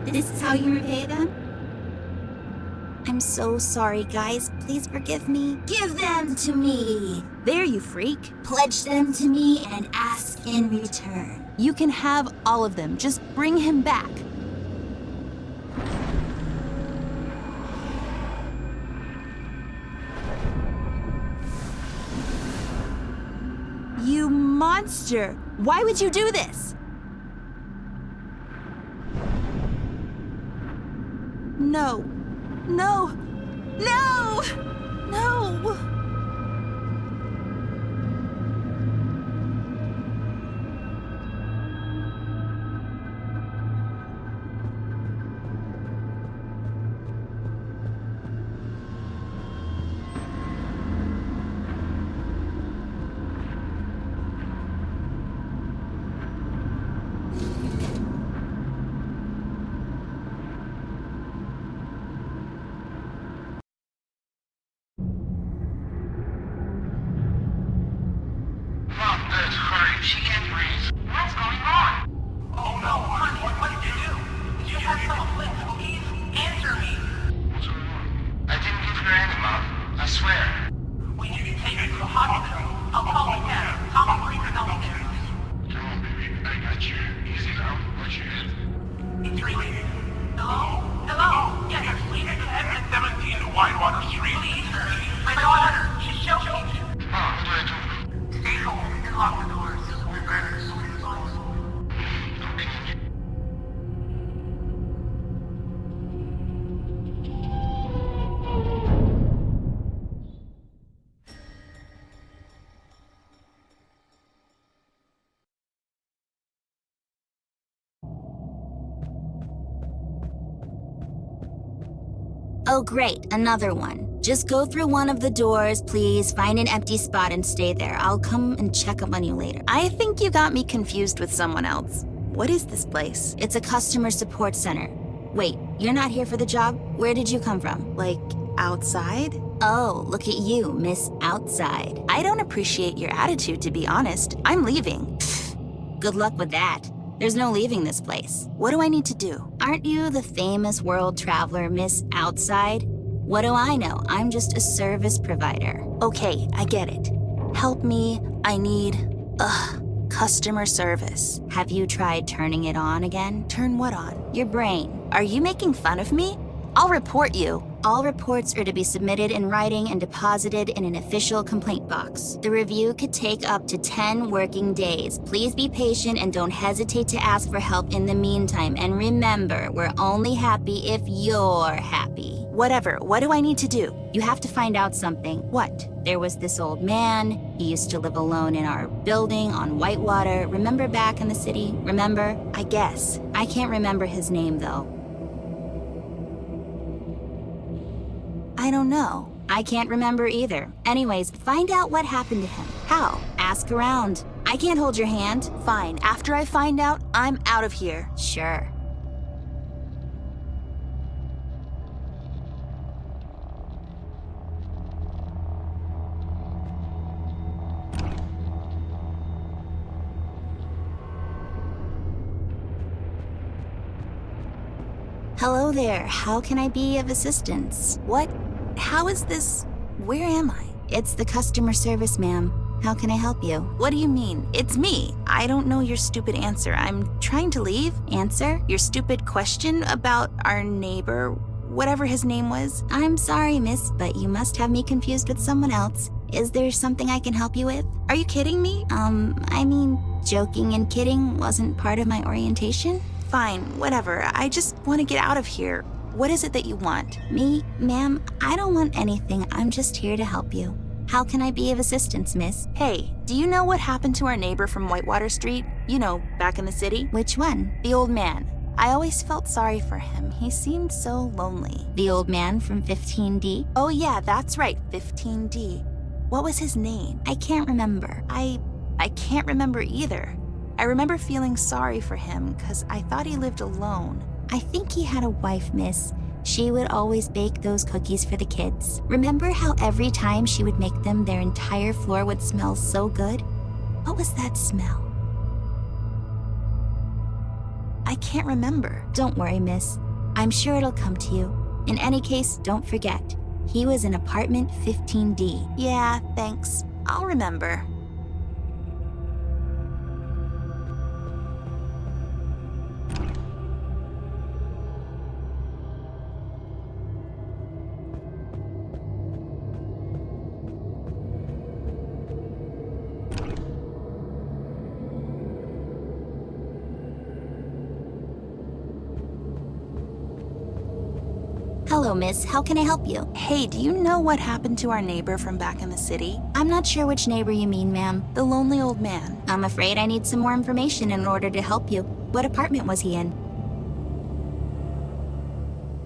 This is how you repay them? I'm so sorry, guys. Please forgive me. Give them to me! There, you freak. Pledge them to me and ask in return. You can have all of them. Just bring him back. You monster! Why would you do this? No. No! No! No! She can't breathe. What's going on? Oh no, honey, what did you do? Did you have some flip cookies? Answer me. What's going on? I didn't give her any, Mom. I swear. We need to take her to the hospital. I'll call the cab. Tommy, bring her downstairs. Come on, baby. I got you. Easy now. Watch your head. It's ringing. Hello? Hello? Yes, please connect at 17 to Whitewater Street. Please, hurry. My daughter. She's choking. Mom, what do I do? Stay home and lock the doors. We're back as soon as possible. Okay. Oh great, another one. Just go through one of the doors, please. Find an empty spot and stay there. I'll come and check up on you later. I think you got me confused with someone else. What is this place? It's a customer support center. Wait, you're not here for the job? Where did you come from? Like, outside? Oh, look at you, Miss Outside. I don't appreciate your attitude, to be honest. I'm leaving. Good luck with that. There's no leaving this place. What do I need to do? Aren't you the famous world traveler, Miss Outside? What do I know? I'm just a service provider. Okay, I get it. Help me. I need, customer service. Have you tried turning it on again? Turn what on? Your brain. Are you making fun of me? I'll report you. All reports are to be submitted in writing and deposited in an official complaint box. The review could take up to 10 working days. Please be patient and don't hesitate to ask for help in the meantime. And remember, we're only happy if you're happy. Whatever. What do I need to do? You have to find out something. What? There was this old man. He used to live alone in our building on Whitewater. Remember back in the city? Remember? I guess. I can't remember his name, though. I don't know. I can't remember either. Anyways, find out what happened to him. How? Ask around. I can't hold your hand. Fine. After I find out, I'm out of here. Sure. Hello there. How can I be of assistance? What? How is this? Where am I? It's the customer service, ma'am. How can I help you? What do you mean? It's me. I don't know your stupid answer. I'm trying to leave. Answer? Your stupid question about our neighbor, whatever his name was. I'm sorry, miss, but you must have me confused with someone else. Is there something I can help you with? Are you kidding me? I mean, joking and kidding wasn't part of my orientation. Fine, whatever. I just want to get out of here. What is it that you want? Me, ma'am, I don't want anything. I'm just here to help you. How can I be of assistance, miss? Hey, do you know what happened to our neighbor from Whitewater Street? You know, back in the city? Which one? The old man. I always felt sorry for him. He seemed so lonely. The old man from 15D? Oh yeah, that's right, 15D. What was his name? I can't remember. I can't remember either. I remember feeling sorry for him because I thought he lived alone. I think he had a wife, miss. She would always bake those cookies for the kids. Remember how every time she would make them, their entire floor would smell so good? What was that smell? I can't remember. Don't worry, miss. I'm sure it'll come to you. In any case, don't forget. He was in apartment 15D. Yeah, thanks. I'll remember. Hello, miss. How can I help you? Hey, do you know what happened to our neighbor from back in the city? I'm not sure which neighbor you mean, ma'am. The lonely old man. I'm afraid I need some more information in order to help you. What apartment was he in?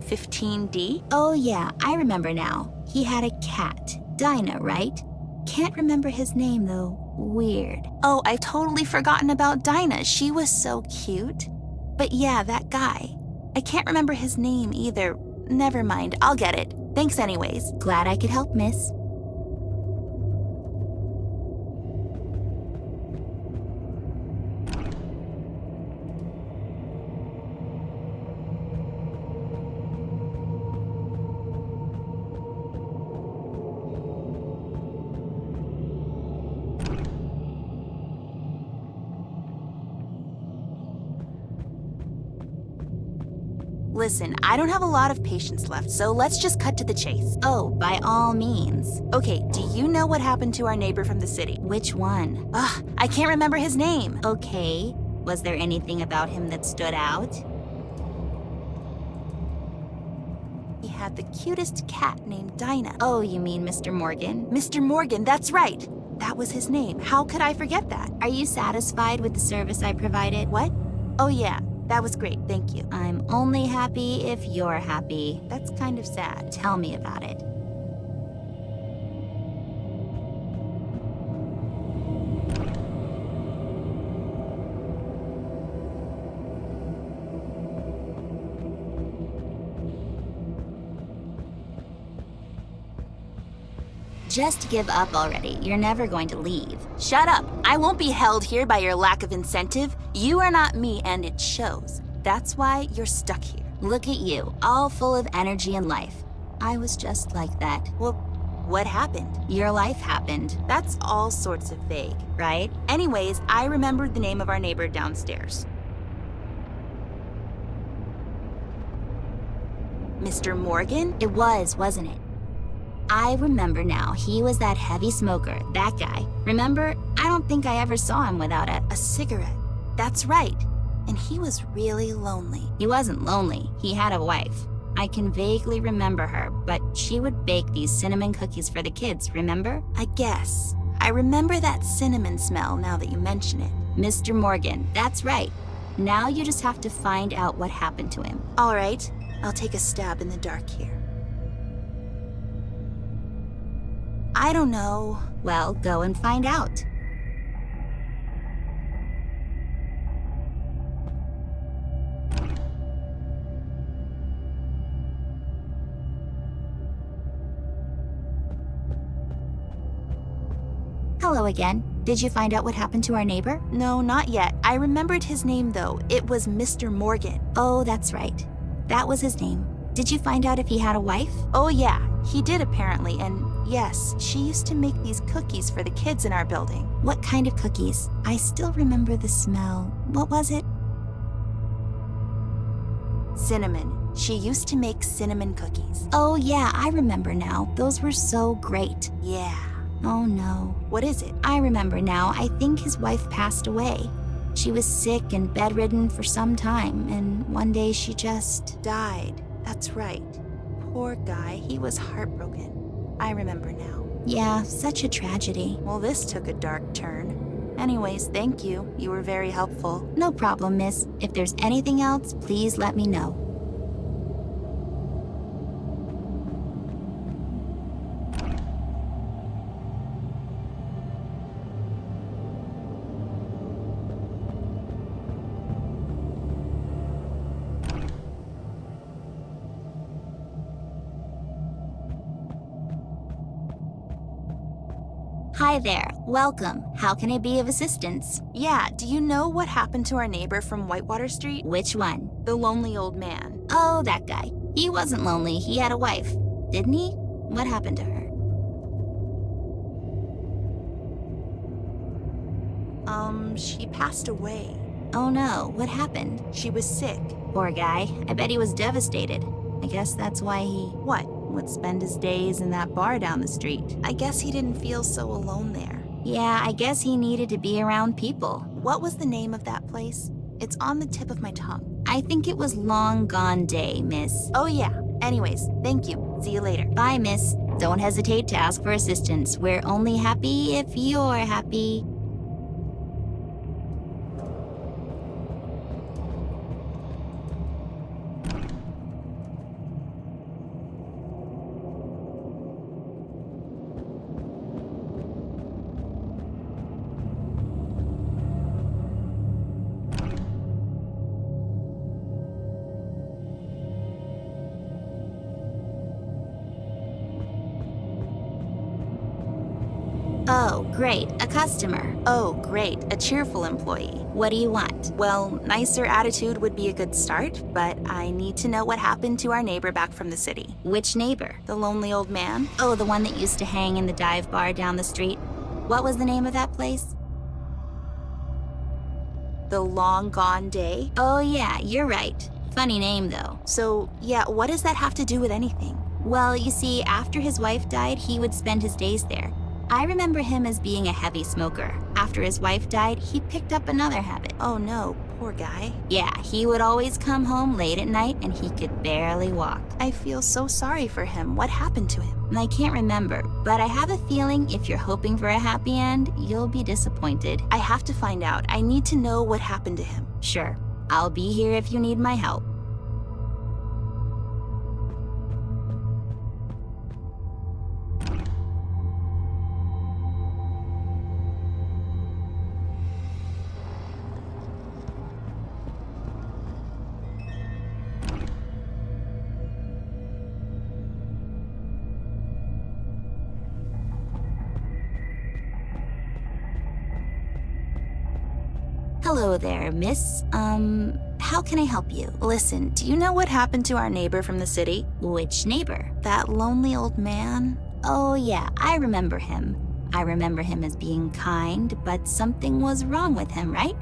15D? Oh yeah, I remember now. He had a cat. Dinah, right? Can't remember his name though. Weird. Oh, I've totally forgotten about Dinah. She was so cute. But yeah, that guy. I can't remember his name either. Never mind, I'll get it. Thanks anyways. Glad I could help, miss. Listen, I don't have a lot of patience left, so let's just cut to the chase. Oh, by all means. Okay, do you know what happened to our neighbor from the city? Which one? Ugh, I can't remember his name. Okay. Was there anything about him that stood out? He had the cutest cat named Dinah. Oh, you mean Mr. Morgan? Mr. Morgan, that's right. That was his name. How could I forget that? Are you satisfied with the service I provided? What? Oh yeah, that was great, thank you. I'm only happy if you're happy. That's kind of sad. Tell me about it. Just give up already. You're never going to leave. Shut up. I won't be held here by your lack of incentive. You are not me, and it shows. That's why you're stuck here. Look at you, all full of energy and life. I was just like that. Well, what happened? Your life happened. That's all sorts of vague, right? Anyways, I remembered the name of our neighbor downstairs. Mr. Morgan? It was, wasn't it? I remember now. He was that heavy smoker, that guy. Remember? I don't think I ever saw him without a cigarette. That's right. And he was really lonely. He wasn't lonely. He had a wife. I can vaguely remember her, but she would bake these cinnamon cookies for the kids, remember? I guess. I remember that cinnamon smell now that you mention it. Mr. Morgan, that's right. Now you just have to find out what happened to him. All right. I'll take a stab in the dark here. I don't know. Well, go and find out. Hello again. Did you find out what happened to our neighbor? No, not yet. I remembered his name though. It was Mr. Morgan. Oh, that's right. That was his name. Did you find out if he had a wife? Oh yeah, he did apparently, and yes, she used to make these cookies for the kids in our building. What kind of cookies? I still remember the smell. What was it? Cinnamon. She used to make cinnamon cookies. Oh yeah, I remember now. Those were so great. Yeah. Oh no. What is it? I remember now. I think his wife passed away. She was sick and bedridden for some time, and one day she just died. That's right. Poor guy. He was heartbroken. I remember now. Yeah, such a tragedy. Well, this took a dark turn. Anyways, thank you. You were very helpful. No problem, miss. If there's anything else, please let me know. Hi there. Welcome. How can I be of assistance? Yeah, do you know what happened to our neighbor from Whitewater Street? Which one? The lonely old man. Oh, that guy. He wasn't lonely. He had a wife. Didn't he? What happened to her? She passed away. Oh no, what happened? She was sick. Poor guy. I bet he was devastated. I guess that's why he... What? Would spend his days in that bar down the street. I guess he didn't feel so alone there. Yeah, I guess he needed to be around people. What was the name of that place? It's on the tip of my tongue. I think it was Long Gone Day, miss. Oh yeah. Anyways, thank you. See you later. Bye, miss. Don't hesitate to ask for assistance. We're only happy if you're happy. Oh, great, a customer. Oh, great, a cheerful employee. What do you want? Well, nicer attitude would be a good start, but I need to know what happened to our neighbor back from the city. Which neighbor? The lonely old man. Oh, the one that used to hang in the dive bar down the street. What was the name of that place? The Long Gone Day. Oh yeah, you're right. Funny name though. So, yeah, what does that have to do with anything? Well, you see, after his wife died, he would spend his days there. I remember him as being a heavy smoker. After his wife died, he picked up another habit. Oh no, poor guy. Yeah, he would always come home late at night and he could barely walk. I feel so sorry for him. What happened to him? I can't remember, but I have a feeling if you're hoping for a happy end, you'll be disappointed. I have to find out. I need to know what happened to him. Sure. I'll be here if you need my help. Hello there, miss. How can I help you? Listen, do you know what happened to our neighbor from the city? Which neighbor? That lonely old man. Oh yeah, I remember him. I remember him as being kind, but something was wrong with him, right?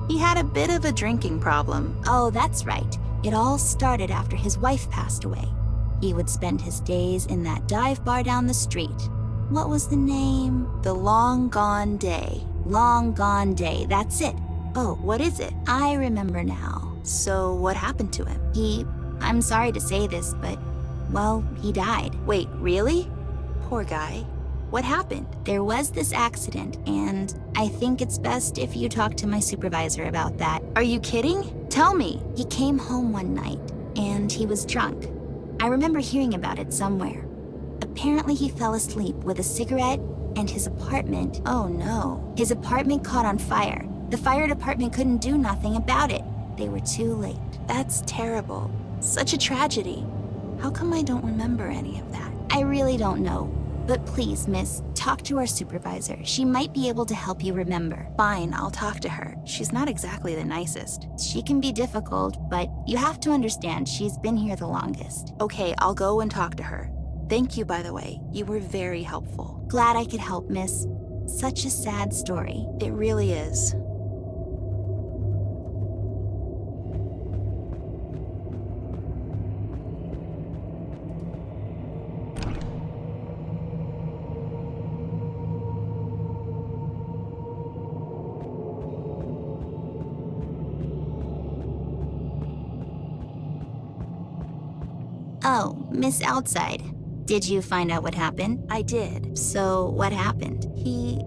He had a bit of a drinking problem. Oh, that's right. It all started after his wife passed away. He would spend his days in that dive bar down the street. What was the name? The Long Gone Day. Long Gone Day, that's it. Oh, what is it? I remember now. So what happened to him? I'm sorry to say this, but, well, he died. Wait, really? Poor guy. What happened? There was this accident, and I think it's best if you talk to my supervisor about that. Are you kidding? Tell me. He came home one night, and he was drunk. I remember hearing about it somewhere. Apparently he fell asleep with a cigarette and his apartment. Oh no. His apartment caught on fire. The fire department couldn't do nothing about it. They were too late. That's terrible. Such a tragedy. How come I don't remember any of that? I really don't know. But please, miss, talk to our supervisor. She might be able to help you remember. Fine, I'll talk to her. She's not exactly the nicest. She can be difficult, but you have to understand she's been here the longest. Okay, I'll go and talk to her. Thank you, by the way. You were very helpful. Glad I could help, miss. Such a sad story. It really is. Oh, Miss Outside. Did you find out what happened? I did. So, what happened? He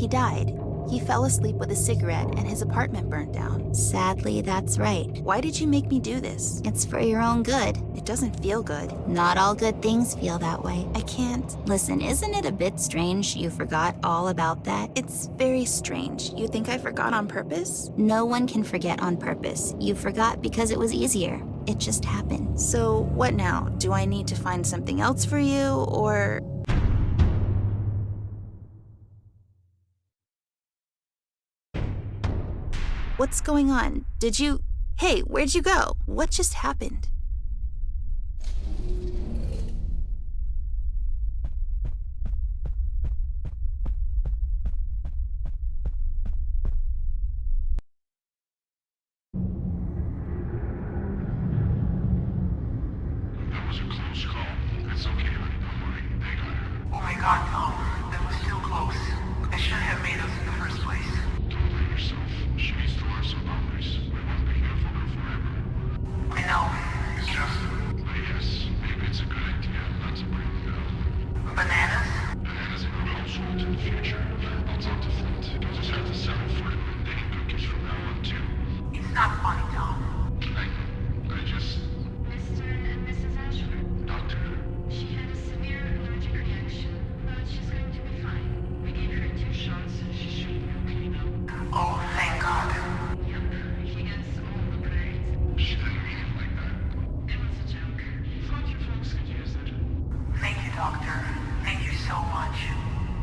died. He fell asleep with a cigarette and his apartment burned down. Sadly, that's right. Why did you make me do this? It's for your own good. It doesn't feel good. Not all good things feel that way. I can't. Listen, isn't it a bit strange you forgot all about that? It's very strange. You think I forgot on purpose? No one can forget on purpose. You forgot because it was easier. It just happened. So, what now? Do I need to find something else for you, or... What's going on? Did you... Hey, where'd you go? What just happened? That was a close call. It's okay, honey. Don't worry. They got her. Oh my god, Tom. That was too close. They shouldn't have made us in the first place. Don't blame yourself. She needs to learn some boundaries. We won't be here for her forever. I know. It's just... But yes, maybe it's a good idea not to bring the Bananas? bananas in our household in the future. I'll talk to Flint. You'll just have to settle for eliminating cookies from now on, too. It's not funny, Tom. I just... Mr. and Mrs. Ashford. Doctor, She had a severe allergic reaction, but she's going to be fine. We gave her 2 shots, so she should be okay now. Oh, thank God. Yep, he gets all the praise. she didn't mean it like that. It was a joke. Thought you folks could use it. Thank you, Doctor. Thank you so much.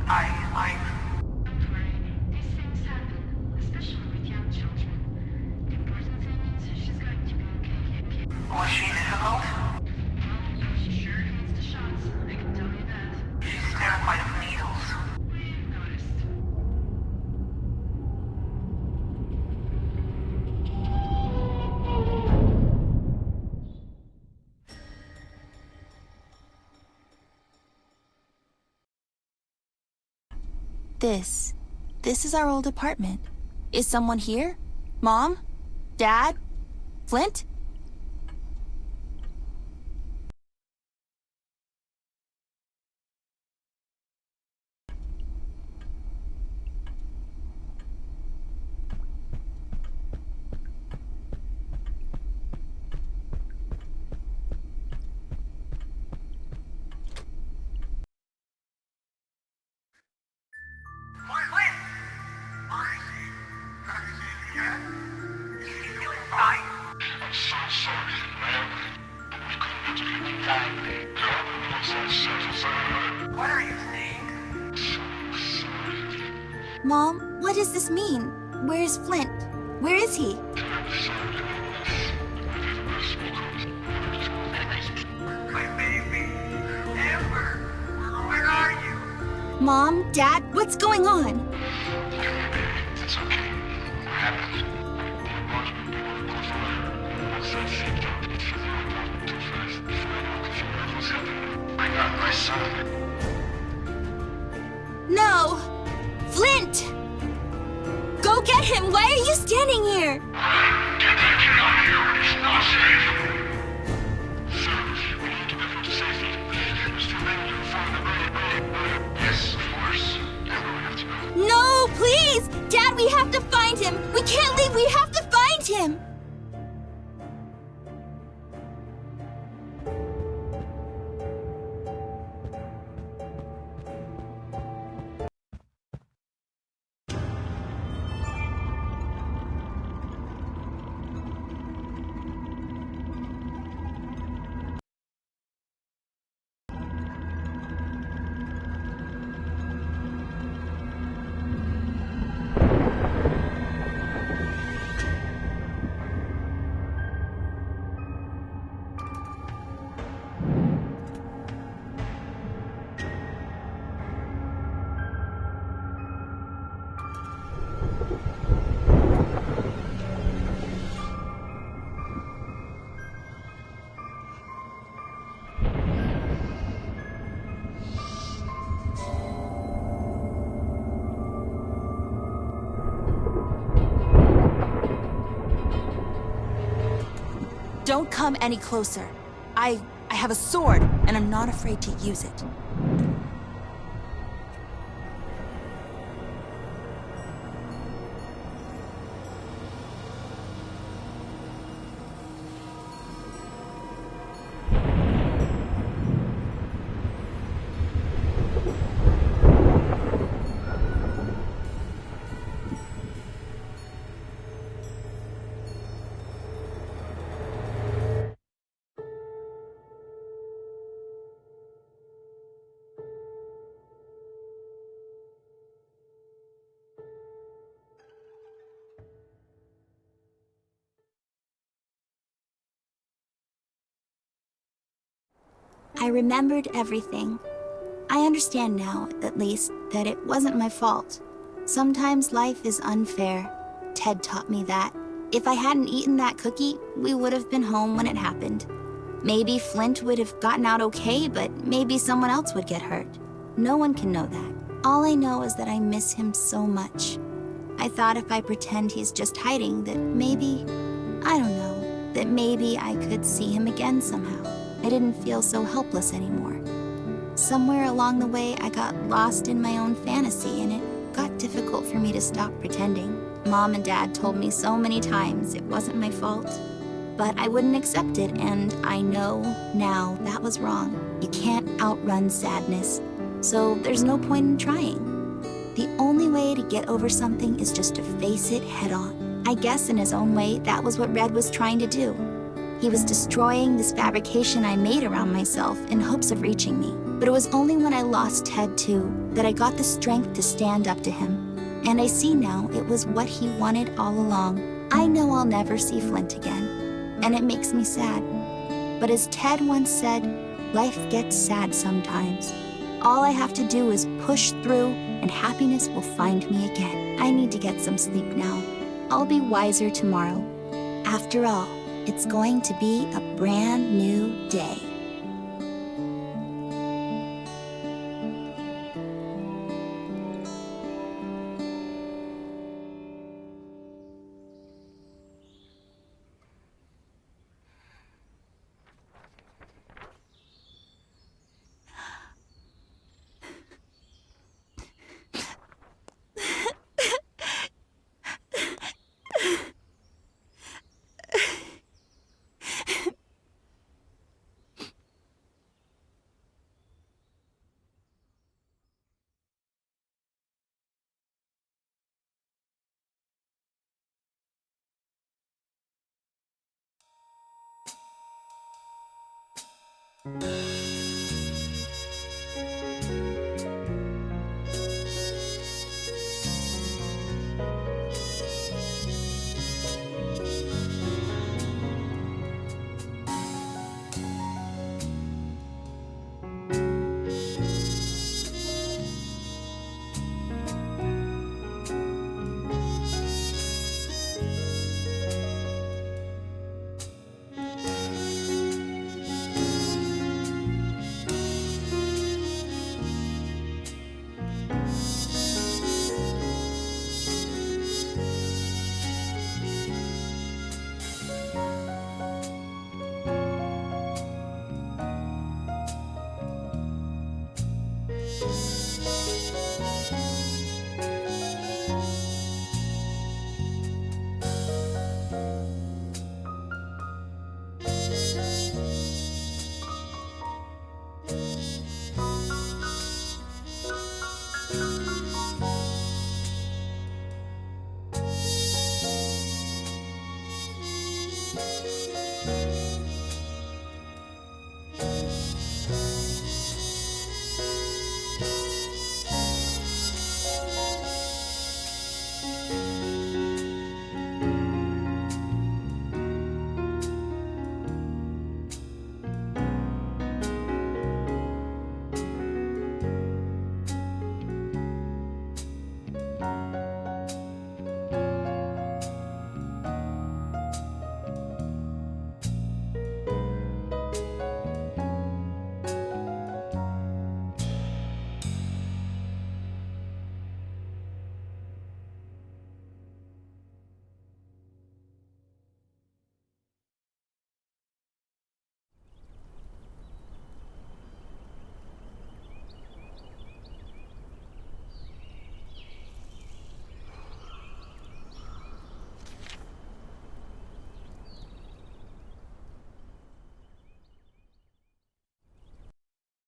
Don't worry. These things happen, especially with young children. The important thing is she's going to be okay. Was she difficult? She sure hates the shots, I can tell you that. She's terrified of needles. We've noticed. This is our old apartment. Is someone here? Mom? Dad? Flint? I'm so sorry, man. We couldn't do anything. God knows I said as I heard. What are you saying? So sorry. Mom, what does this mean? Where's Flint? Where is he? My baby. Amber. Where are you? Mom, Dad, what's going on? It's okay. What happened? Watch me be one close by. Once I see that she's not too fast, if you know what's happening, I got my son. No! Flint! Go get him! Why are you standing here? Get that kid out of here! It's not safe! Sir, we need to get him to safety. Mr. Manager, find the right. Yes, of course. Amber, we have to go. No, please! Dad, we have to find him! We can't leave! We have to find him! Don't come any closer. I have a sword, and I'm not afraid to use it. I remembered everything. I understand now, at least, that it wasn't my fault. Sometimes life is unfair. Ted taught me that. If I hadn't eaten that cookie, we would have been home when it happened. Maybe Flint would have gotten out okay, but maybe someone else would get hurt. No one can know that. All I know is that I miss him so much. I thought if I pretend he's just hiding, that maybe, I don't know, that maybe I could see him again somehow. I didn't feel so helpless anymore. Somewhere along the way, I got lost in my own fantasy, and it got difficult for me to stop pretending. Mom and Dad told me so many times it wasn't my fault, but I wouldn't accept it, and I know now that was wrong. You can't outrun sadness, so there's no point in trying. The only way to get over something is just to face it head on. I guess in his own way, that was what Red was trying to do. He was destroying this fabrication I made around myself in hopes of reaching me. But it was only when I lost Ted too that I got the strength to stand up to him. And I see now it was what he wanted all along. I know I'll never see Flint again, and it makes me sad. But as Ted once said, life gets sad sometimes. All I have to do is push through, and happiness will find me again. I need to get some sleep now. I'll be wiser tomorrow. After all, it's going to be a brand new day.